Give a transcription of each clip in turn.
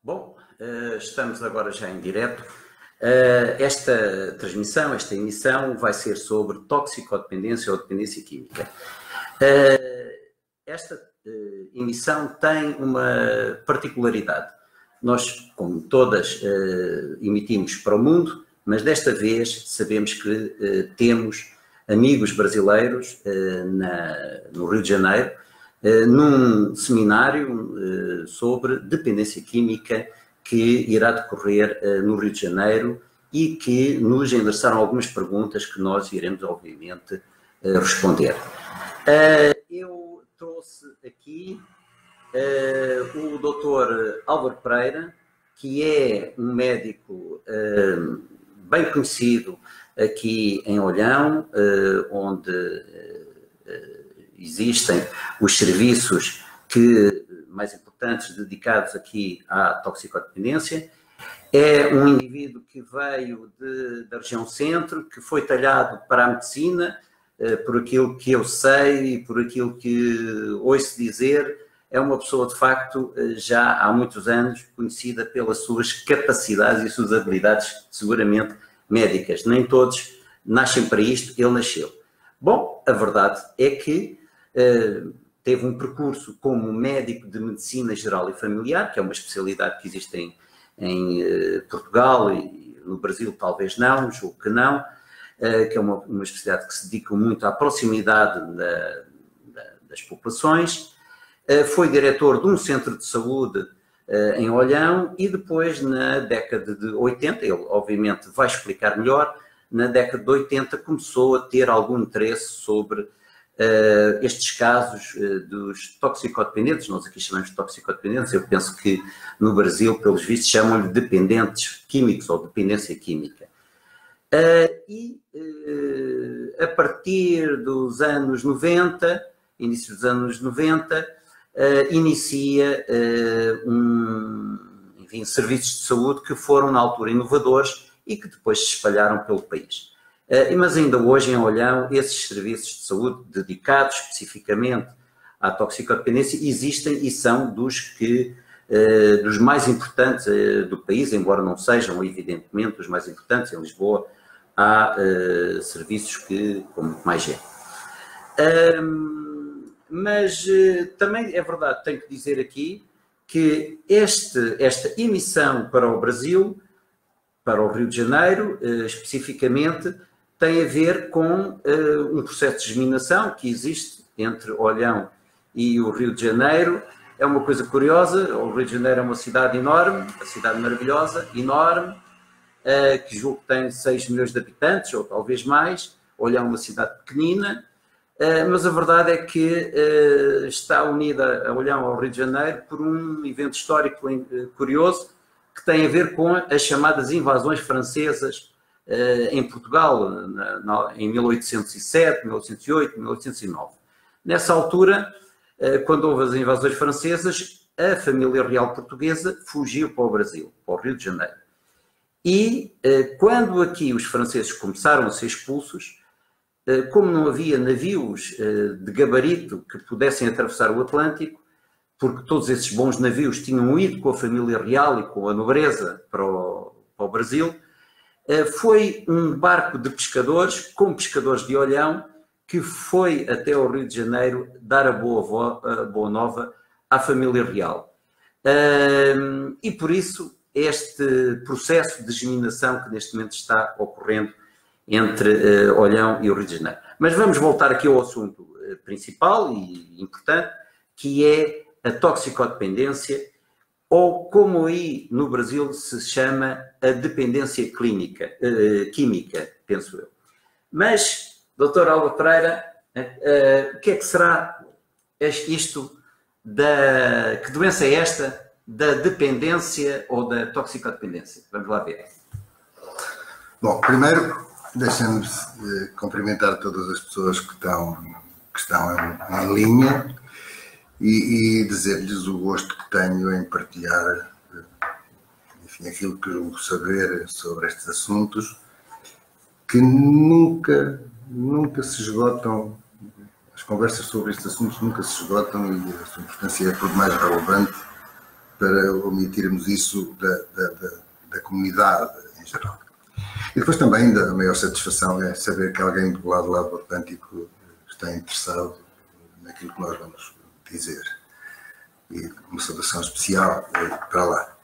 Bom, estamos agora já em direto. Esta transmissão, esta emissão vai ser sobre toxicodependência ou dependência química. Esta emissão tem uma particularidade. Nós, como todas, emitimos para o mundo, mas desta vez sabemos que temos amigos brasileiros no Rio de Janeiro, num seminário sobre dependência química que irá decorrer no Rio de Janeiro e que nos endereçaram algumas perguntas que nós iremos, obviamente, responder. Eu trouxe aqui o Dr. Álvaro Pereira, que é um médico bem conhecido aqui em Olhão, onde existem os serviços mais importantes dedicados aqui à toxicodependência. É um indivíduo que veio da região centro, que foi talhado para a medicina, por aquilo que eu sei e por aquilo que ouço dizer. É uma pessoa, de facto, já há muitos anos conhecida pelas suas capacidades e suas habilidades, seguramente, médicas. Nem todos nascem para isto, ele nasceu. Bom, a verdade é que teve um percurso como médico de medicina geral e familiar, que é uma especialidade que existe em Portugal e no Brasil talvez não, julgo que não, que é uma especialidade que se dedica muito à proximidade das populações. Foi diretor de um centro de saúde em Olhão e depois, na década de 80, ele obviamente vai explicar melhor, na década de 80 começou a ter algum interesse sobre estes casos dos toxicodependentes. Nós aqui chamamos de toxicodependentes, eu penso que no Brasil, pelos vistos, chamam-lhe dependentes químicos ou dependência química. A partir dos anos 90, início dos anos 90, inicia serviços de saúde que foram na altura inovadores e que depois se espalharam pelo país. Mas ainda hoje em Olhão, esses serviços de saúde dedicados especificamente à toxicodependência existem e são dos mais importantes do país, embora não sejam evidentemente os mais importantes. Em Lisboa há serviços com muito mais gente. Mas também é verdade, tenho que dizer aqui, que esta emissão para o Brasil, para o Rio de Janeiro, especificamente, tem a ver com um processo de disseminação que existe entre Olhão e o Rio de Janeiro. É uma coisa curiosa, o Rio de Janeiro é uma cidade enorme, uma cidade maravilhosa, enorme, que julgo que tem 6 milhões de habitantes, ou talvez mais. Olhão é uma cidade pequenina, mas a verdade é que está unida a Olhão ao Rio de Janeiro por um evento histórico curioso que tem a ver com as chamadas invasões francesas em Portugal, em 1807, 1808, 1809. Nessa altura, quando houve as invasões francesas, a família real portuguesa fugiu para o Brasil, para o Rio de Janeiro. E quando aqui os franceses começaram a ser expulsos, como não havia navios de gabarito que pudessem atravessar o Atlântico, porque todos esses bons navios tinham ido com a família real e com a nobreza para o Brasil, foi um barco de pescadores, com pescadores de Olhão, que foi até ao Rio de Janeiro dar a boa nova à família real. E por isso este processo de disseminação que neste momento está ocorrendo entre Olhão e o Rio de Janeiro. Mas vamos voltar aqui ao assunto principal e importante, que é a toxicodependência, ou como aí no Brasil se chama a dependência química, penso eu. Mas, Dr. Álvaro Pereira, o que é que será isto que doença é esta da dependência ou da toxicodependência? Vamos lá ver. Bom, primeiro, deixem-me cumprimentar todas as pessoas que estão em linha e dizer-lhes o gosto que tenho em partilhar, enfim, aquilo que eu saber sobre estes assuntos, que nunca se esgotam. As conversas sobre estes assuntos nunca se esgotam e a sua importância é por demais relevante para omitirmos isso da comunidade em geral. E depois também a maior satisfação é saber que alguém do lado do Atlântico está interessado naquilo que nós vamos dizer. E uma saudação especial para lá.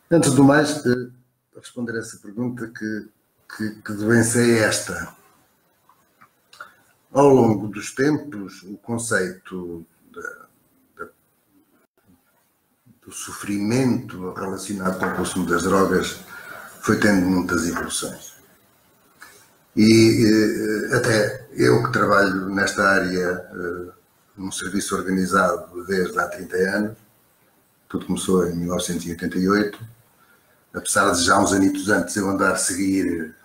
Antes do mais, para responder a essa pergunta, que doença é esta? Ao longo dos tempos, o conceito do sofrimento relacionado com o consumo das drogas foi tendo muitas evoluções. E até eu que trabalho nesta área, num serviço organizado desde há 30 anos, tudo começou em 1988, apesar de já uns anitos antes eu andar a seguir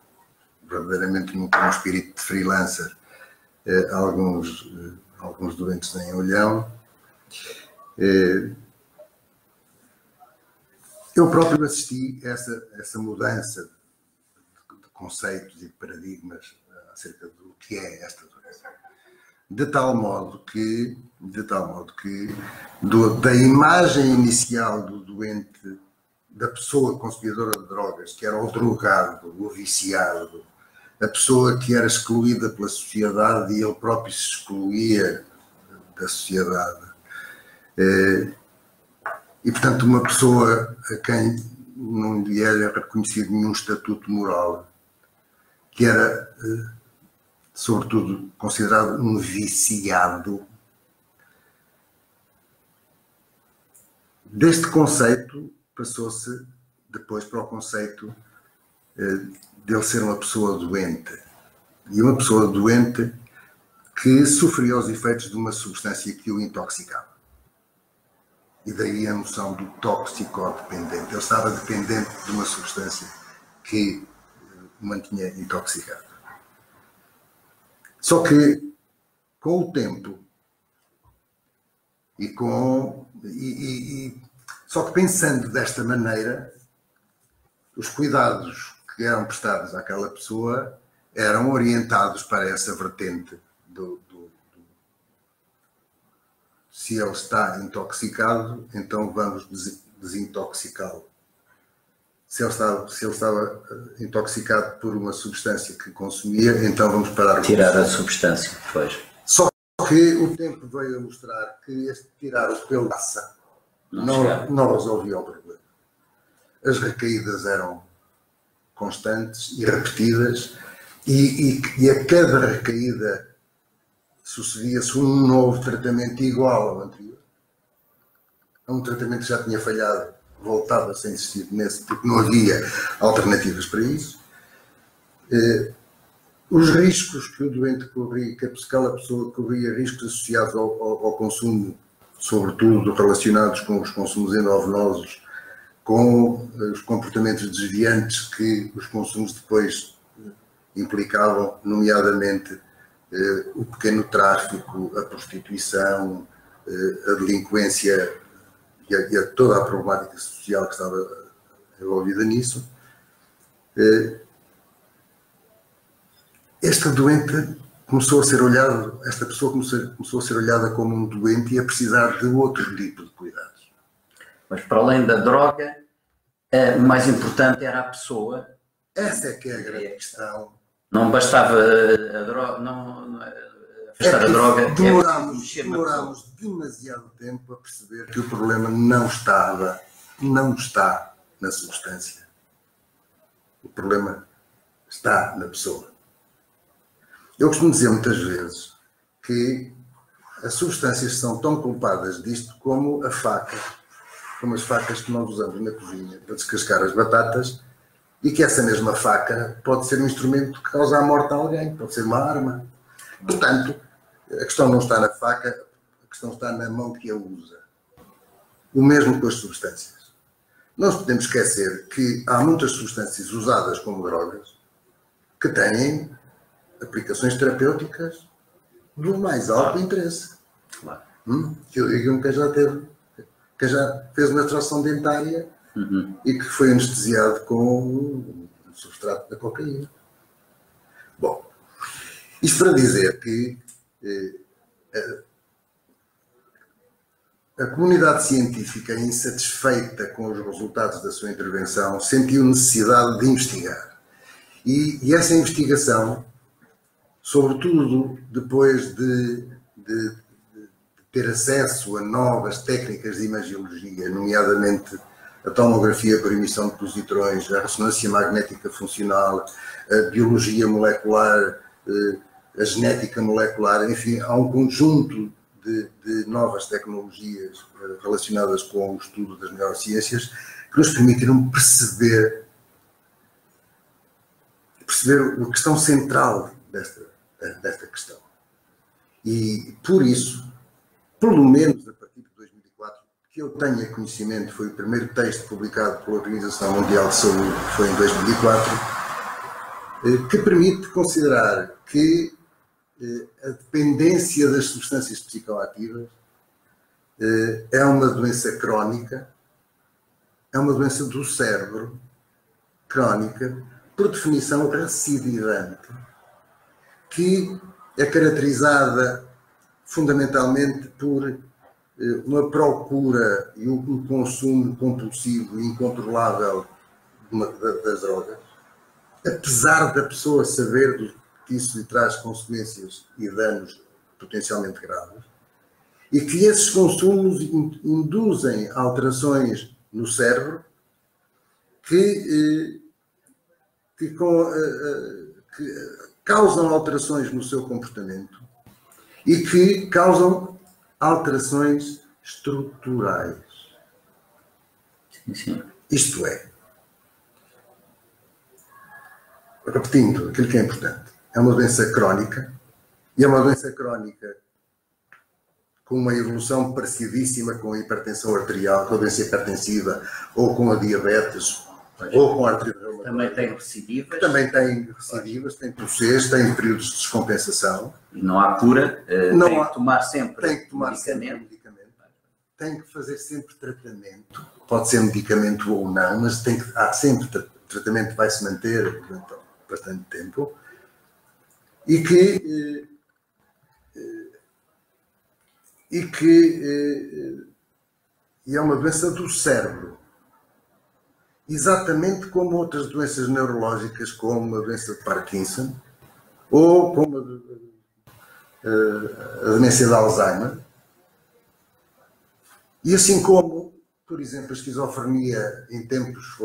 verdadeiramente com um espírito de freelancer alguns doentes em olhão. Eu próprio assisti a essa mudança de conceitos e de paradigmas acerca do que é esta doença. De tal modo que da imagem inicial do doente, da pessoa consumidora de drogas, que era o drogado, o viciado, a pessoa que era excluída pela sociedade e ele próprio se excluía da sociedade. E, portanto, uma pessoa a quem não lhe era reconhecido nenhum estatuto moral, que era, sobretudo, considerado um viciado. Deste conceito, passou-se depois para o conceito dele ser uma pessoa doente. E uma pessoa doente que sofria os efeitos de uma substância que o intoxicava. E daí a noção do toxicodependente. Ele estava dependente de uma substância que o mantinha intoxicado. Só que, com o tempo, só que pensando desta maneira, os cuidados que eram prestados àquela pessoa eram orientados para essa vertente se ele está intoxicado, então vamos desintoxicá-lo. Se ele estava intoxicado por uma substância que consumia, então vamos parar. Tirar a substância, pois. Só que o tempo veio a mostrar que este tirar o pelo passa não resolvia o problema. As recaídas eram constantes e repetidas, e a cada recaída sucedia-se um novo tratamento igual ao anterior. Um tratamento que já tinha falhado, voltava-se a insistir nesse, porque não havia alternativas para isso. Os riscos que o doente corria, que aquela pessoa corria, riscos associados ao consumo, sobretudo relacionados com os consumos endovenosos, com os comportamentos desviantes que os consumos depois implicavam, nomeadamente o pequeno tráfico, a prostituição, a delinquência e toda a problemática social que estava envolvida nisso. Este doente começou a ser olhado, esta pessoa começou a ser olhada como um doente e a precisar de outro tipo de cuidados. Mas para além da droga, o mais importante era a pessoa. Essa é que é a grande questão. Não bastava a droga, afastar a droga. Demorámos demasiado tempo a perceber que o problema não está na substância. O problema está na pessoa. Eu costumo dizer muitas vezes que as substâncias são tão culpadas disto como a faca, como as facas que nós usamos na cozinha para descascar as batatas, e que essa mesma faca pode ser um instrumento que causa a morte a alguém, pode ser uma arma. Portanto, a questão não está na faca, a questão está na mão que a usa. O mesmo com as substâncias. Não nos podemos esquecer que há muitas substâncias usadas como drogas que têm aplicações terapêuticas do mais alto interesse. Claro. Eu digo que já fez uma extração dentária e que foi anestesiado com o substrato da cocaína. Bom, isto para dizer que a comunidade científica, insatisfeita com os resultados da sua intervenção, sentiu necessidade de investigar. E essa investigação, sobretudo depois de ter acesso a novas técnicas de imagiologia, nomeadamente a tomografia por emissão de positrões, a ressonância magnética funcional, a biologia molecular, a genética molecular, enfim, há um conjunto de novas tecnologias relacionadas com o estudo das neurociências que nos permitiram perceber a questão central desta questão. E, por isso, pelo menos a partir de 2004, que eu tenha conhecimento, foi o primeiro texto publicado pela Organização Mundial de Saúde, que foi em 2004, que permite considerar que a dependência das substâncias psicoativas é uma doença crónica, é uma doença do cérebro, crónica, por definição recidivante, que é caracterizada fundamentalmente por uma procura e um consumo compulsivo e incontrolável das drogas, apesar da pessoa saber que isso lhe traz consequências e danos potencialmente graves, e que esses consumos induzem alterações no cérebro que causam alterações no seu comportamento e que causam alterações estruturais. Sim. Isto é, repetindo aquilo que é importante, é uma doença crónica, e é uma doença crónica com uma evolução parecidíssima com a hipertensão arterial, com a doença hipertensiva, ou com a diabetes, ou com a artrite reumatoide. Também tem recidivas. Também tem recidivas, tem processos, tem períodos de descompensação. E não há cura, tem que tomar sempre medicamento. Tem que fazer sempre tratamento. Pode ser medicamento ou não, mas há sempre tratamento que vai se manter durante bastante tempo. E é uma doença do cérebro. Exatamente como outras doenças neurológicas, como a doença de Parkinson, ou como a demência de Alzheimer. E assim como, por exemplo, a esquizofrenia em tempos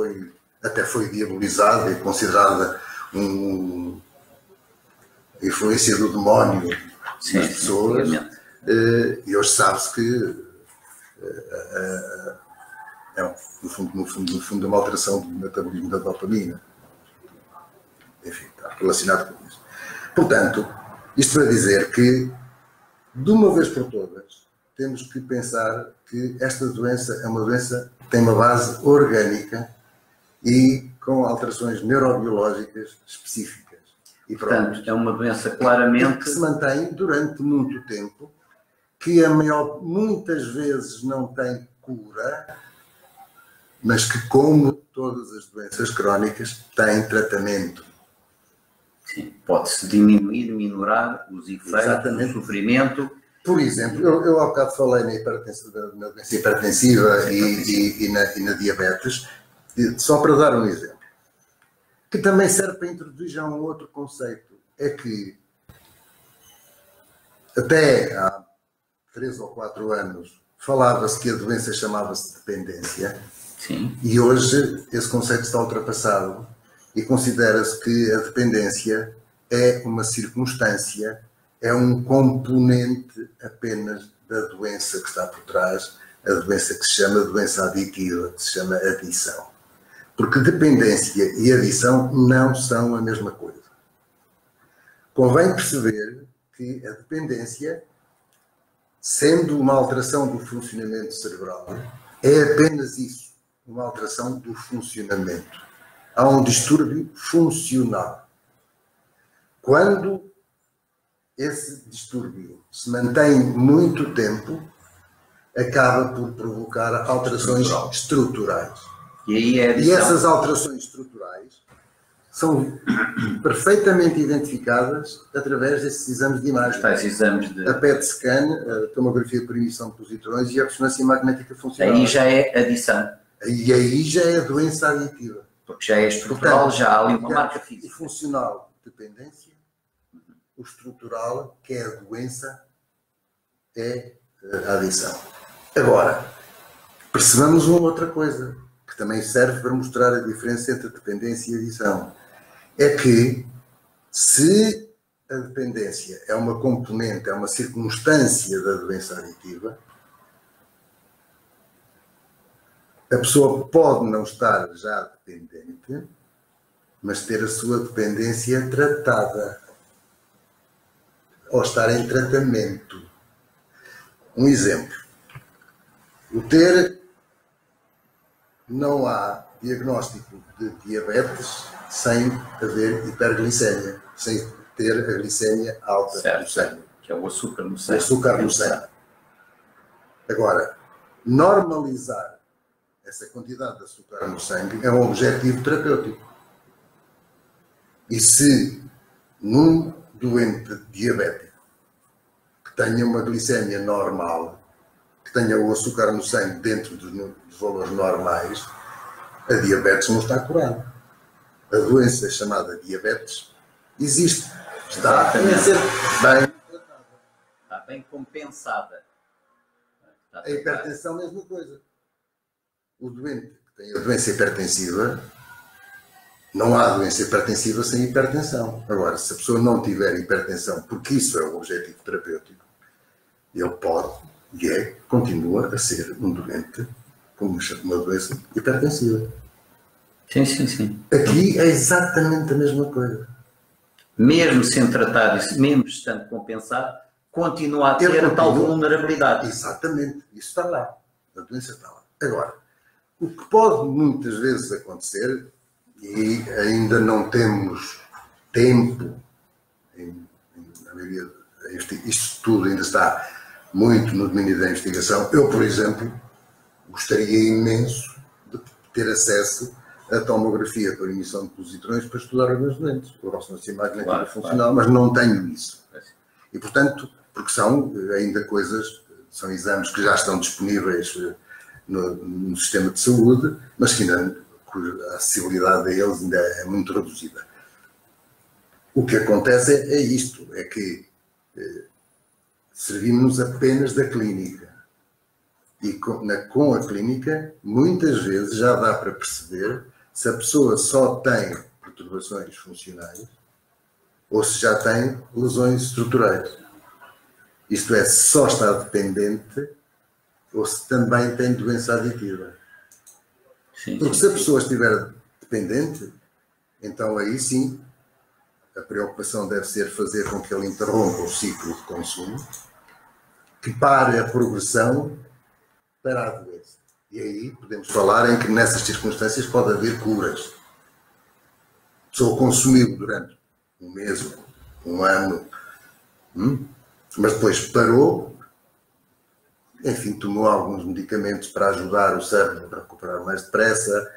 até foi diabolizada e considerada uma influência do demónio nas pessoas. E hoje sabe-se que é, no fundo, uma alteração do metabolismo da dopamina. Enfim, está relacionado com isso. Portanto, isto para dizer que, de uma vez por todas, temos que pensar que esta doença é uma doença que tem uma base orgânica e com alterações neurobiológicas específicas. E portanto, é uma doença claramente que se mantém durante muito tempo, que muitas vezes não tem cura, mas que, como todas as doenças crónicas, tem tratamento. Sim, pode-se diminuir, minorar os efeitos, o sofrimento. Por exemplo, eu há bocado falei na doença hipertensiva e na diabetes, só para dar um exemplo, que também serve para introduzir já um outro conceito, é que até há 3 ou 4 anos falava-se que a doença chamava-se dependência. Sim. E hoje esse conceito está ultrapassado e considera-se que a dependência é uma circunstância, é um componente apenas da doença que está por trás, a doença que se chama doença aditiva, que se chama adição. Porque dependência e adição não são a mesma coisa. Convém perceber que a dependência, sendo uma alteração do funcionamento cerebral, é apenas isso. Uma alteração do funcionamento. Há um distúrbio funcional. Quando esse distúrbio se mantém muito tempo, acaba por provocar alterações estruturais. E aí é e essas alterações estruturais são perfeitamente identificadas através desses exames de imagem. Tais exames de... A PET scan, a tomografia por emissão de positrões e a ressonância magnética funcional. Aí já é adição. E aí já é doença aditiva. Porque já é estrutural, portanto, já há ali uma marca física. O funcional, dependência. O estrutural, que é a doença, é a adição. Agora, percebamos uma outra coisa, que também serve para mostrar a diferença entre dependência e adição. É que, se a dependência é uma componente, é uma circunstância da doença aditiva, a pessoa pode não estar já dependente, mas ter a sua dependência tratada, ou estar em tratamento. Um exemplo. Não há diagnóstico de diabetes sem haver hiperglicemia, sem ter a glicemia alta certo, no sangue. Que é o açúcar no sangue. O açúcar no sangue. Agora, normalizar essa quantidade de açúcar no sangue é um objetivo terapêutico. E se num doente diabético que tenha uma glicemia normal, que tenha o açúcar no sangue dentro dos valores normais, a diabetes não está curada. A doença chamada diabetes existe. Está a ser bem tratada. Está bem compensada. A hipertensão, mesma coisa. O doente que tem a doença hipertensiva, não há doença hipertensiva sem hipertensão. Agora, se a pessoa não tiver hipertensão, porque isso é o objetivo terapêutico, ele pode, continua a ser um doente com uma doença hipertensiva. Sim, sim, sim. Aqui é exatamente a mesma coisa. Mesmo sendo tratado, mesmo estando compensado, continua a ter a tal vulnerabilidade. Exatamente. Isso está lá. A doença está lá. Agora, o que pode muitas vezes acontecer, e ainda não temos tempo, na maioria, isto tudo ainda está muito no domínio da investigação. Eu, por exemplo, gostaria imenso de ter acesso à tomografia por emissão de positrões para estudar os meus doentes, a ressonância magnética funcional, mas não tenho isso. E, portanto, porque são ainda coisas, são exames que já estão disponíveis no sistema de saúde, mas que ainda a acessibilidade a eles ainda é muito reduzida. O que acontece é isto, é que servimos apenas da clínica. E com a clínica, muitas vezes já dá para perceber se a pessoa só tem perturbações funcionais ou se já tem lesões estruturais. Isto é, se só está dependente ou se também tem doença aditiva. Sim, porque se a pessoa estiver dependente, então aí sim, a preocupação deve ser fazer com que ele interrompa o ciclo de consumo, que pare a progressão para a doença. E aí podemos falar em que nessas circunstâncias pode haver curas. A pessoa consumiu durante um mês, um ano, mas depois parou, enfim, tomou alguns medicamentos para ajudar o cérebro a recuperar mais depressa,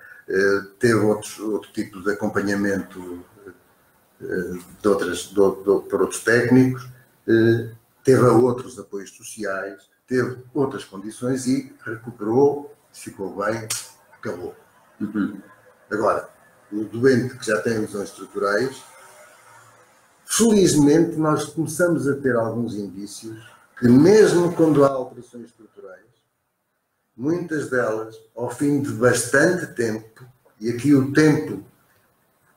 teve outro tipo de acompanhamento por outros técnicos, teve outros apoios sociais, teve outras condições e recuperou, ficou bem, acabou. Agora, o doente que já tem lesões estruturais, felizmente nós começamos a ter alguns indícios que mesmo quando há alterações estruturais, muitas delas, ao fim de bastante tempo, e aqui o tempo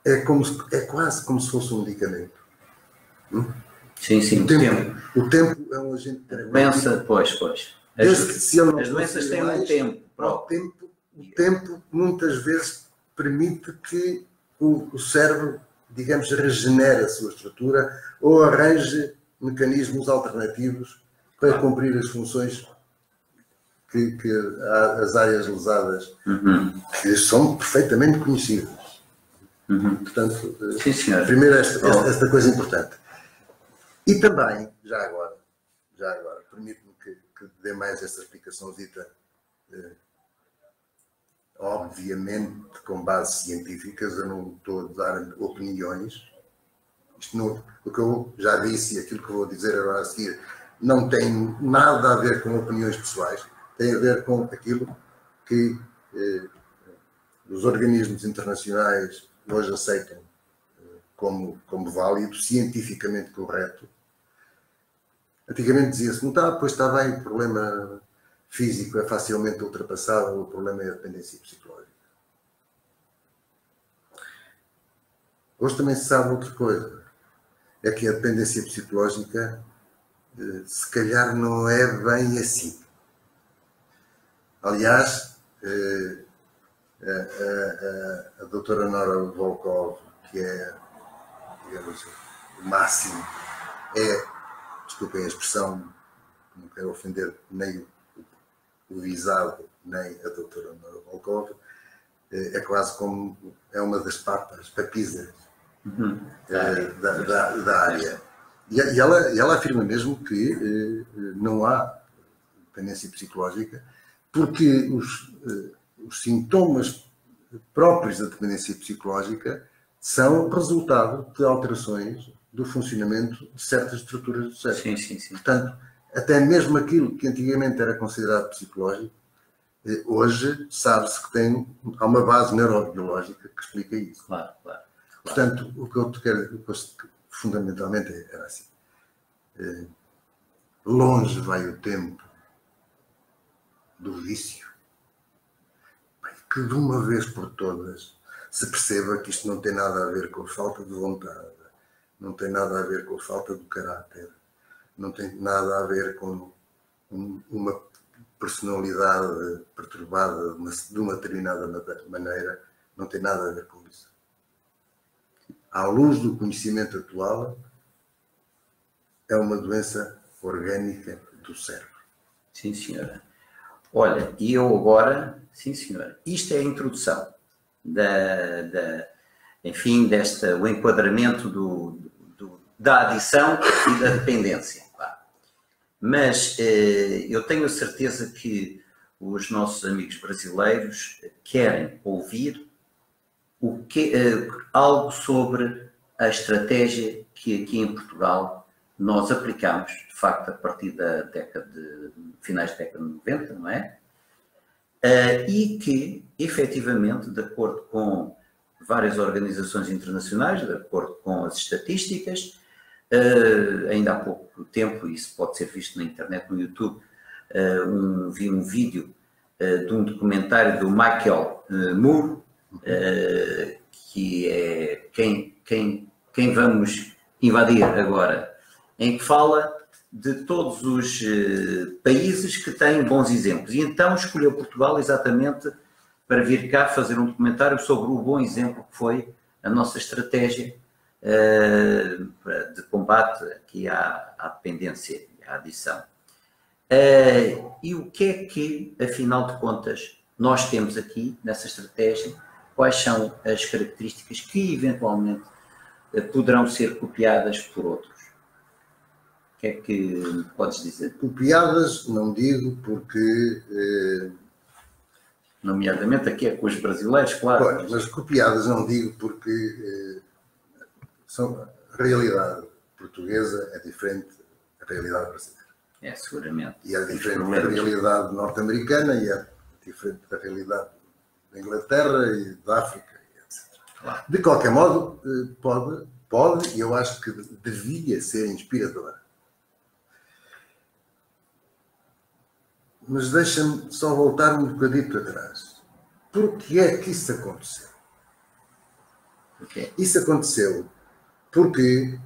é quase como se fosse um medicamento. Sim, sim, o tempo é um agente terapêutico. Doença, pois. As doenças têm um tempo próprio. O tempo muitas vezes permite que o cérebro, digamos, regenere a sua estrutura ou arranje mecanismos alternativos para cumprir as funções que as áreas lesadas, que são perfeitamente conhecidas. Portanto, sim, primeiro esta coisa importante. E também, já agora, permite-me que dê mais essa explicaçãozita obviamente com bases científicas, eu não estou a dar opiniões. Isto não, o que eu já disse e aquilo que vou dizer agora a seguir não tem nada a ver com opiniões pessoais, tem a ver com aquilo que os organismos internacionais hoje aceitam como válido, cientificamente correto. Antigamente dizia-se, não está, pois está bem, o problema físico é facilmente ultrapassável, o problema é a dependência psicológica. Hoje também se sabe outra coisa, é que a dependência psicológica se calhar não é bem assim. Aliás, a doutora Nora Volkov, que é, digamos, o máximo, desculpem a expressão, não quero ofender nem o visado, nem a doutora Nora Volkov, é quase como, é uma das papisas da área. E ela afirma mesmo que não há dependência psicológica, porque os sintomas próprios da dependência psicológica são resultado de alterações do funcionamento de certas estruturas do cérebro. Sim, sim, sim. Portanto, até mesmo aquilo que antigamente era considerado psicológico, hoje sabe-se que há uma base neurobiológica que explica isso. Claro, claro. Portanto, o que eu quero, fundamentalmente, era assim. Longe vai o tempo do vício. Que de uma vez por todas se perceba que isto não tem nada a ver com a falta de vontade, não tem nada a ver com a falta do caráter, não tem nada a ver com uma personalidade perturbada de uma determinada maneira, não tem nada a ver com isso. À luz do conhecimento atual, é uma doença orgânica do cérebro. Sim, senhora. Olha, e eu agora, sim, senhora, isto é a introdução enfim, o enquadramento da adição e da dependência. Claro. Mas eu tenho a certeza que os nossos amigos brasileiros querem ouvir algo sobre a estratégia que aqui em Portugal nós aplicamos, de facto, a partir da finais da década de 90, não é? E que, efetivamente, de acordo com várias organizações internacionais, de acordo com as estatísticas, ainda há pouco tempo, isso pode ser visto na internet, no YouTube, vi um vídeo de um documentário do Michael Moore, que é quem vamos invadir agora, em que fala de todos os países que têm bons exemplos. E então escolheu Portugal exatamente para vir cá fazer um documentário sobre o bom exemplo que foi a nossa estratégia de combate aqui à dependência, à adição. E o que é que, afinal de contas, nós temos aqui nessa estratégia? Quais são as características que, eventualmente, poderão ser copiadas por outros? O que é que podes dizer? Copiadas, não digo, porque... nomeadamente aqui é com os brasileiros, claro. Pois, mas copiadas não digo porque a realidade portuguesa é diferente da realidade brasileira. É, seguramente. E é diferente da realidade norte-americana e é diferente da realidade da Inglaterra e da África, etc. Claro. De qualquer modo, pode, e eu acho que devia ser inspiradora. Mas deixa-me só voltar um bocadinho atrás. Por que é que isso aconteceu? Okay. Isso aconteceu porque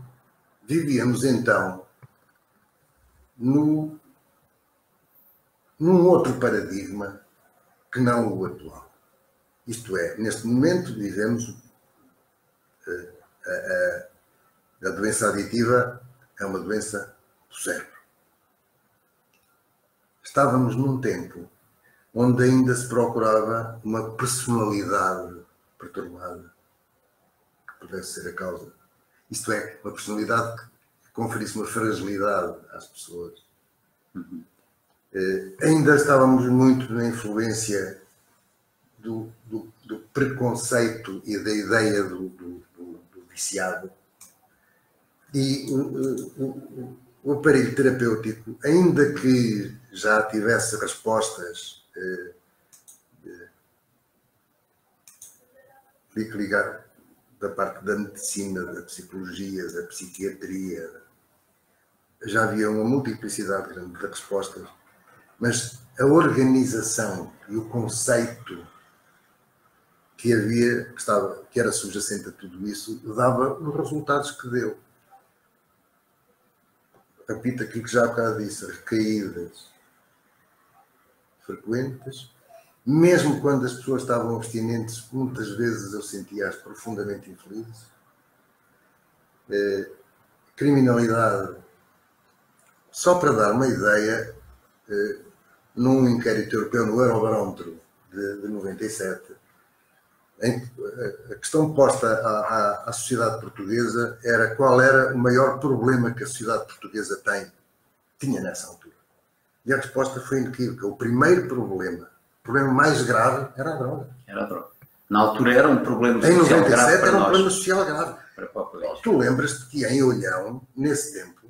vivíamos então num outro paradigma que não o atual. Isto é, neste momento vivemos a doença aditiva é uma doença do cérebro. Estávamos num tempo onde ainda se procurava uma personalidade perturbada que pudesse ser a causa. Isto é, uma personalidade que conferisse uma fragilidade às pessoas. Ainda estávamos muito na influência do preconceito e da ideia do viciado. E o aparelho terapêutico, ainda que já tivesse respostas ligar da parte da medicina, da psicologia, da psiquiatria, já havia uma multiplicidade grande de respostas, mas a organização e o conceito que havia, que era subjacente a tudo isso, dava os resultados que deu. Repito aquilo que já há bocado disse, recaídas frequentes, mesmo quando as pessoas estavam abstinentes, muitas vezes eu sentia-as profundamente infelizes. Criminalidade. Só para dar uma ideia, num inquérito europeu, no Eurobarómetro de 97, a questão posta à sociedade portuguesa era qual era o maior problema que a sociedade portuguesa tinha nessa altura. E a resposta foi inequívoca. O primeiro problema, o problema mais grave, era a droga. Era a droga. Na altura era um problema social grave para nós. Em 97 era um problema social grave. Tu lembras-te que em Olhão, nesse tempo,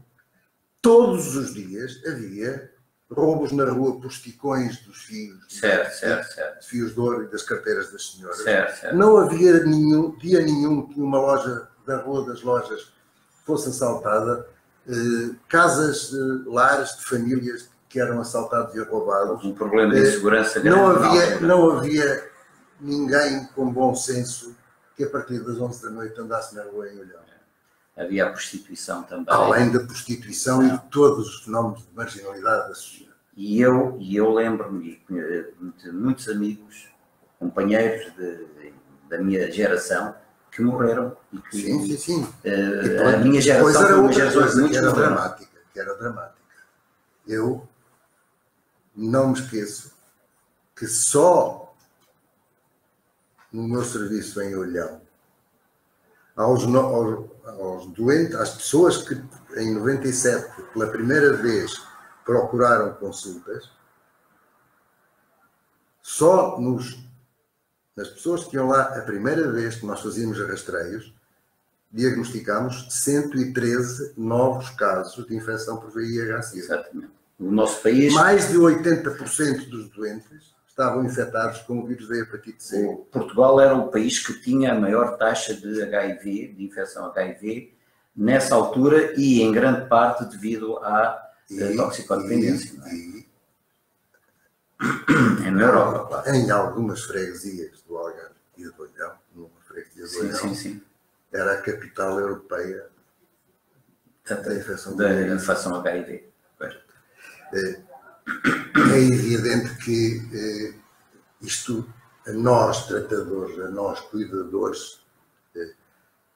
todos os dias havia roubos na rua por esticões dos fios. Certo. Fios de ouro e das carteiras das senhoras. Certo. Não havia dia nenhum que uma loja da Rua das Lojas fosse assaltada. Casas, lares de famílias que eram assaltados e roubados. Um problema de insegurança grande. Não havia ninguém com bom senso que a partir das 11 da noite andasse na rua em Olhão. Havia a prostituição também. Além da prostituição e de todos os fenómenos de marginalidade da sociedade. E eu lembro-me de muitos amigos, companheiros da minha geração, que morreram. E que, sim. A minha geração era outra geração coisa que era dramática. Eu não me esqueço que só no meu serviço em Olhão, aos doentes, às pessoas que em 97 pela primeira vez procuraram consultas, só nas pessoas que iam lá a primeira vez que nós fazíamos rastreios, diagnosticámos 113 novos casos de infecção por VIH-Sida. Exatamente. No nosso país, mais de 80% dos doentes estavam infectados com o vírus da hepatite C. Portugal era o país que tinha a maior taxa de HIV, de infecção HIV, nessa altura e em grande parte devido à toxicodependência. Na Europa, claro. Em algumas freguesias do Algarve e do Olhão, numa freguesia do Olhão, era a capital europeia da infecção HIV. É evidente que isto, a nós tratadores, a nós cuidadores,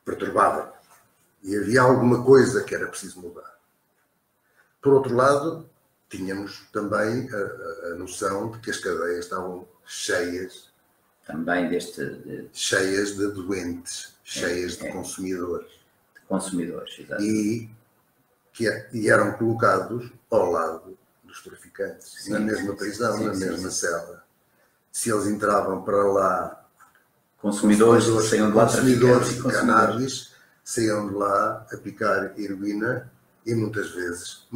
perturbava. E havia alguma coisa que era preciso mudar. Por outro lado, tínhamos também a noção de que as cadeias estavam cheias. Também cheias de doentes, cheias de consumidores. De consumidores, exato. E eram colocados ao lado dos traficantes, na mesma prisão, na mesma cela. Se eles entravam para lá consumidores saíam de lá de cannabis, saíam de lá a picar heroína e muitas vezes,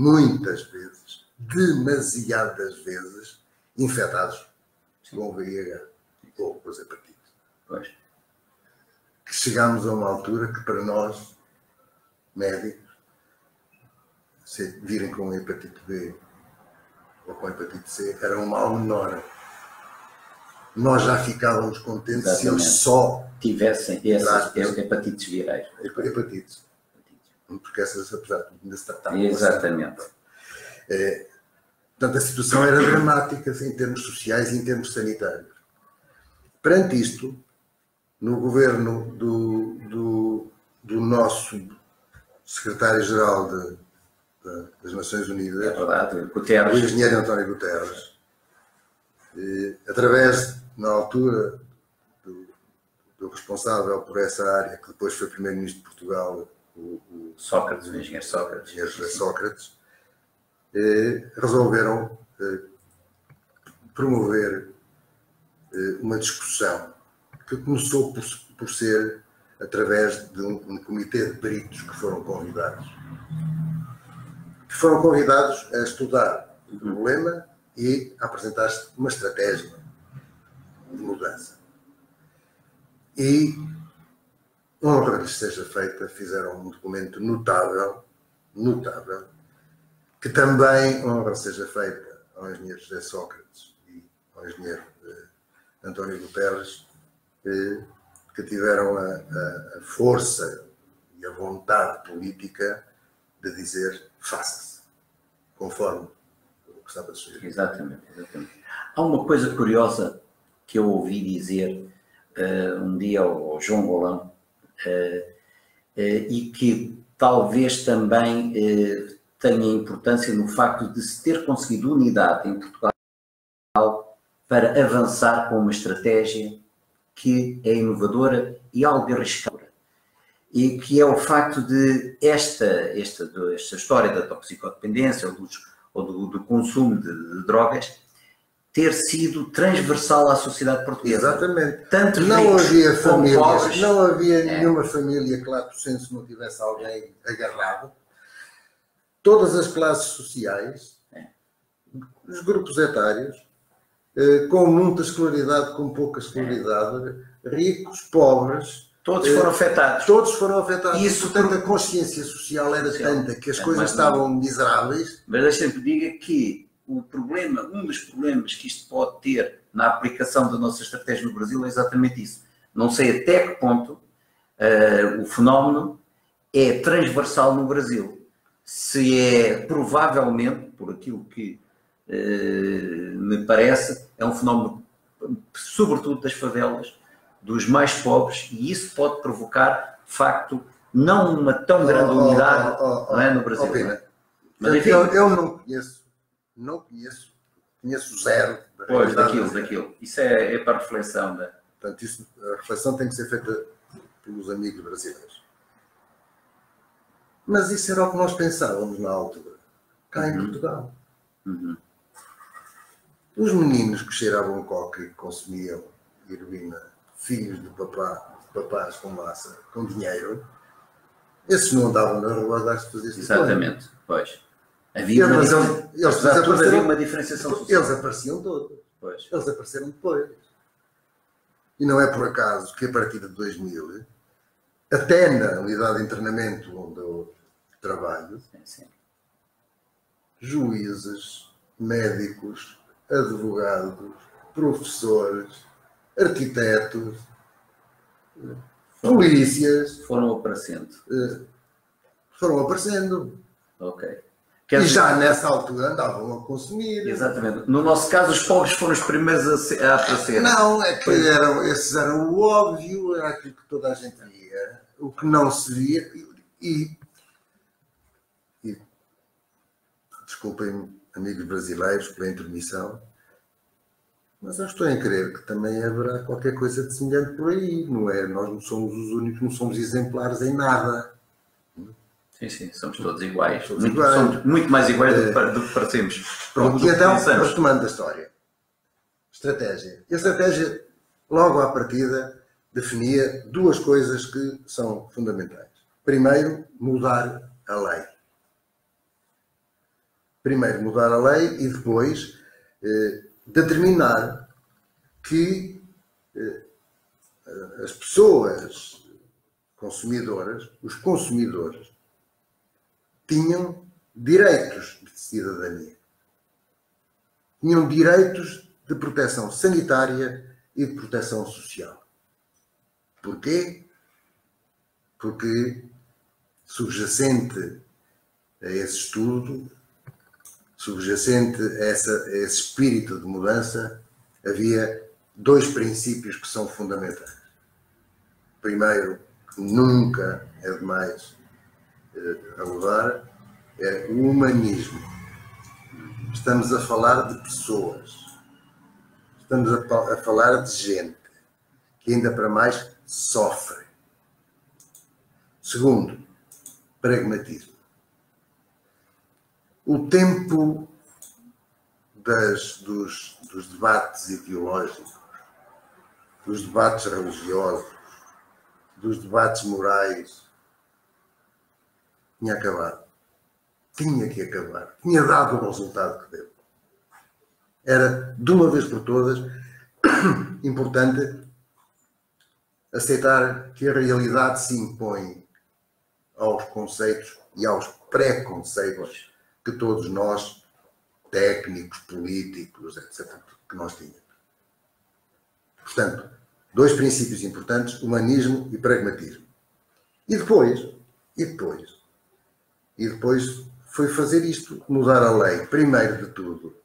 demasiadas vezes, infectados com VIH ou com as hepatites. Pois. Que chegámos a uma altura que para nós, médicos, se virem com hepatite B ou com hepatite C, era um mal menor. Nós já ficávamos contentes. Exatamente. Se eles só tivessem essas hepatites virais. Hepatites. Porque essas, apesar de tudo, ainda se tratavam. Exatamente. Portanto, a situação era dramática em termos sociais e em termos sanitários. Perante isto, no governo do nosso secretário-geral das Nações Unidas, é verdade, Guterres, o engenheiro António Guterres, através, na altura, do responsável por essa área, que depois foi primeiro-ministro de Portugal, o Sócrates, o engenheiro Sócrates. Sócrates, resolveram promover uma discussão que começou por ser através de um comitê de peritos que foram convidados. Que foram convidados a estudar o problema e a apresentar-se uma estratégia de mudança. E, honra lhes seja feita, fizeram um documento notável, que também honra seja feita ao engenheiro José Sócrates e ao engenheiro António Guterres, que tiveram a força e a vontade política de dizer faça-se, conforme o que estava a sugerir. Exatamente. Há uma coisa curiosa que eu ouvi dizer um dia ao João Golão, e que talvez também tenha importância no facto de se ter conseguido unidade em Portugal para avançar com uma estratégia que é inovadora e algo arriscadora. E que é o facto de esta história da toxicodependência ou do consumo de drogas ter sido transversal à sociedade portuguesa. Exatamente. Tanto não havia famílias, pobres, não havia nenhuma família que lá por senso não tivesse alguém agarrado. Todas as classes sociais, os grupos etários, com muita escolaridade, com pouca escolaridade, ricos, pobres. Todos foram afetados. Todos foram afetados. Isso, portanto, a consciência social era tanta que as coisas estavam miseráveis. Mas deixa-me que diga que um dos problemas que isto pode ter na aplicação da nossa estratégia no Brasil é exatamente isso. Não sei até que ponto o fenómeno é transversal no Brasil. Se é, provavelmente, por aquilo que me parece, é um fenómeno, sobretudo das favelas, dos mais pobres, e isso pode provocar, de facto, não uma tão grande unidade não é, no Brasil. Mas, enfim, eu não conheço zero. Pois, daquilo. Isso é para reflexão. Né? Portanto, a reflexão tem que ser feita pelos amigos brasileiros. Mas isso era o que nós pensávamos na altura, cá em Portugal. Os meninos que cheiravam coca e que consumiam heroína, filhos de papás com massa, com dinheiro, esses não andavam na rua a dar-se fazer isso. Exatamente, pois. Havia uma diferenciação social. Eles apareciam todos. Pois. Eles apareceram depois. E não é por acaso que a partir de 2000, até na unidade de internamento onde eu trabalho, sim. Juízes, médicos, advogados, professores, arquitetos, polícias foram aparecendo. Ok. E já nessa altura andavam a consumir. Exatamente. No nosso caso, os pobres foram os primeiros a aparecer. Não, é que esses eram o óbvio, era aquilo que toda a gente via. O que não se via. E desculpem, amigos brasileiros, pela intermissão, mas eu estou em crer que também haverá qualquer coisa de semelhante por aí, não é? Nós não somos os únicos, não somos exemplares em nada. Sim, somos todos iguais. Somos muito mais iguais do que parecemos. Pronto, e então, retomando a história. Estratégia. A estratégia, logo à partida, definia duas coisas que são fundamentais. Primeiro, mudar a lei. Primeiro, mudar a lei e depois determinar que as pessoas consumidoras, os consumidores, tinham direitos de cidadania. Tinham direitos de proteção sanitária e de proteção social. Porquê? Porque, subjacente a esse estudo, subjacente a esse espírito de mudança, havia dois princípios que são fundamentais. Primeiro, que nunca é demais abordar, é o humanismo. Estamos a falar de pessoas. Estamos a falar de gente que ainda para mais sofre. Segundo, pragmatismo. O tempo dos debates ideológicos, dos debates religiosos, dos debates morais, tinha acabado. Tinha que acabar. Tinha dado o resultado que deu. Era, de uma vez por todas, importante aceitar que a realidade se impõe aos conceitos e aos preconceitos que todos nós, técnicos, políticos, etc., que nós tínhamos. Portanto, dois princípios importantes, humanismo e pragmatismo. E depois foi fazer isto, mudar a lei, primeiro de tudo,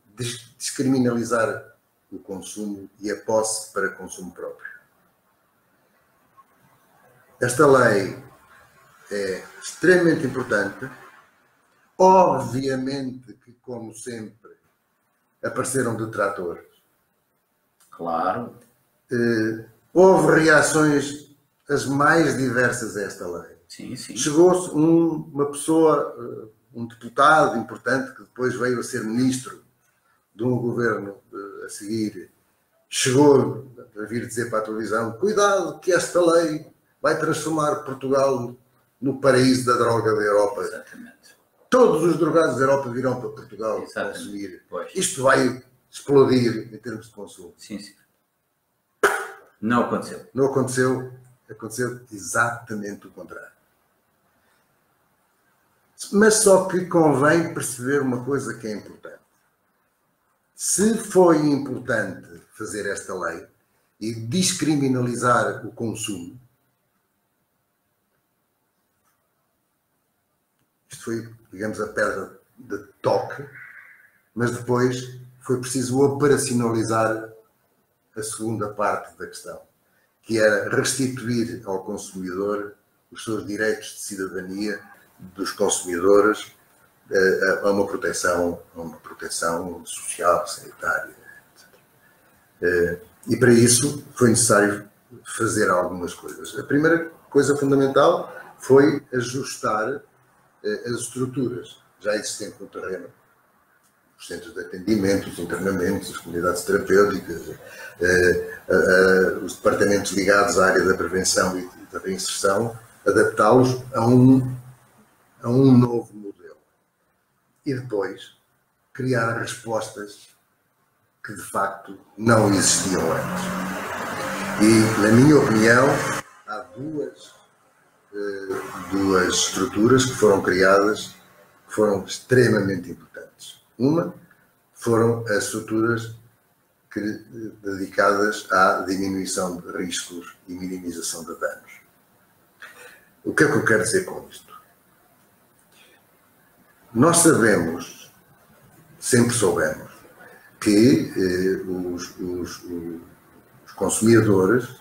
descriminalizar o consumo e a posse para consumo próprio. Esta lei é extremamente importante. Obviamente que, como sempre, apareceram detratores. Claro. Houve reações as mais diversas a esta lei. Sim, sim. Chegou-se uma pessoa, um deputado importante, que depois veio a ser ministro de um governo a seguir, chegou a vir dizer para a televisão: cuidado que esta lei vai transformar Portugal no paraíso da droga da Europa. Exatamente. Todos os drogados da Europa virão para Portugal consumir. Pois. Isto vai explodir em termos de consumo. Sim, sim. Não aconteceu. Não aconteceu. Aconteceu exatamente o contrário. Mas só que convém perceber uma coisa que é importante. Se foi importante fazer esta lei e descriminalizar o consumo, isto foi, digamos, a pedra de toque, mas depois foi preciso operacionalizar a segunda parte da questão, que era restituir ao consumidor os seus direitos de cidadania dos consumidores a uma proteção social, sanitária, etc. E para isso foi necessário fazer algumas coisas. A primeira coisa fundamental foi ajustar as estruturas já existentes no terreno, os centros de atendimento, os internamentos, as comunidades terapêuticas, os departamentos ligados à área da prevenção e da reinserção, adaptá-los a um novo modelo. E depois criar respostas que de facto não existiam antes. E, na minha opinião, há duas estruturas que foram criadas que foram extremamente importantes. Uma foram as estruturas dedicadas à diminuição de riscos e minimização de danos. O que é que eu quero dizer com isto? Nós sabemos, sempre soubemos, que os consumidores,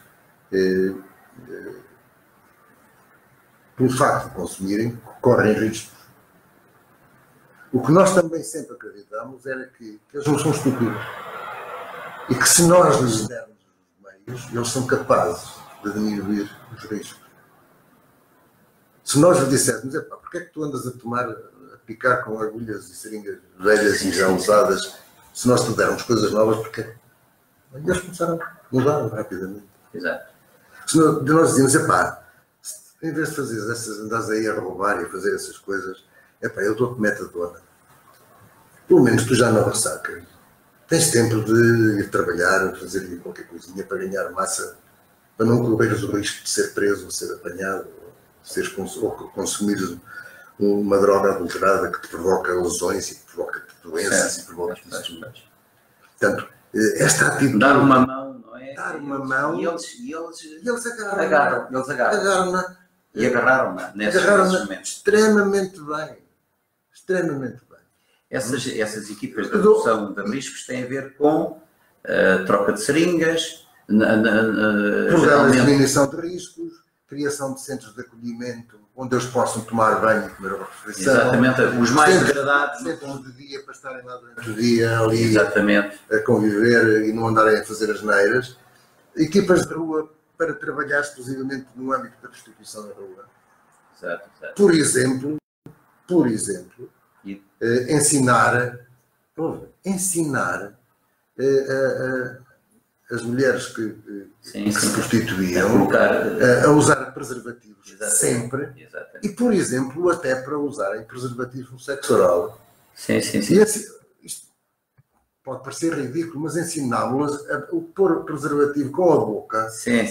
pelo facto de consumirem, correm riscos. O que nós também sempre acreditamos era que eles não são estúpidos. E que se nós lhes dermos os meios, eles são capazes de diminuir os riscos. Se nós lhes disséssemos: porque é que tu andas a picar com agulhas e seringas velhas e já usadas, se nós te dermos coisas novas, porque eles começaram a mudar rapidamente. Exato. Se nós dizíamos: em vez de fazer andares aí a roubar e a fazer essas coisas, eu dou-te metadona. Pelo menos tu já não ressacas. Tens tempo de ir trabalhar, fazer qualquer coisinha para ganhar massa, para não correres o risco de ser preso, ou ser apanhado, ou consumir uma droga adulterada que te provoca lesões e que provoca doenças e provoca isso. Portanto, esta atitude... Dar uma mão, não é? Dar uma mão... E eles agarram-na. E agarraram-na nesses momentos. Extremamente bem. Extremamente bem. Essas equipas de redução de riscos têm a ver com troca de seringas, programas de diminuição de riscos, criação de centros de acolhimento onde eles possam tomar banho e comer uma refeição. Exatamente, os mais degradados. Centros de dia para estarem lá durante o dia ali. Exatamente. A conviver e não andarem a fazer asneiras. Equipas de rua para trabalhar exclusivamente no âmbito da prostituição na rua. Exato. Por exemplo, ensinar as mulheres que sim, se prostituíam a usar preservativos. Exatamente. Sempre. Exatamente. E, por exemplo, até para usarem preservativo no sexo oral. Sim. E assim, isto pode parecer ridículo, mas ensinámos-las a pôr preservativo com a boca. Sim.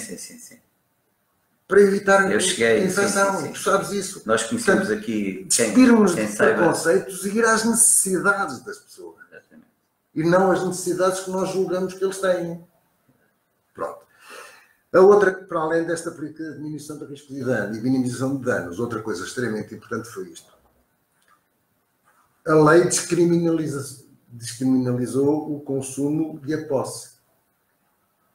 Para evitar a infecção. Sim. Tu sabes isso. Nós conhecemos aqui despirmos de preconceitos e ir às necessidades das pessoas. Exatamente. E não as necessidades que nós julgamos que eles têm. Pronto. A outra, para além desta política de diminuição do risco de dano e minimização de danos, outra coisa extremamente importante foi isto. A lei descriminalizou o consumo e a posse,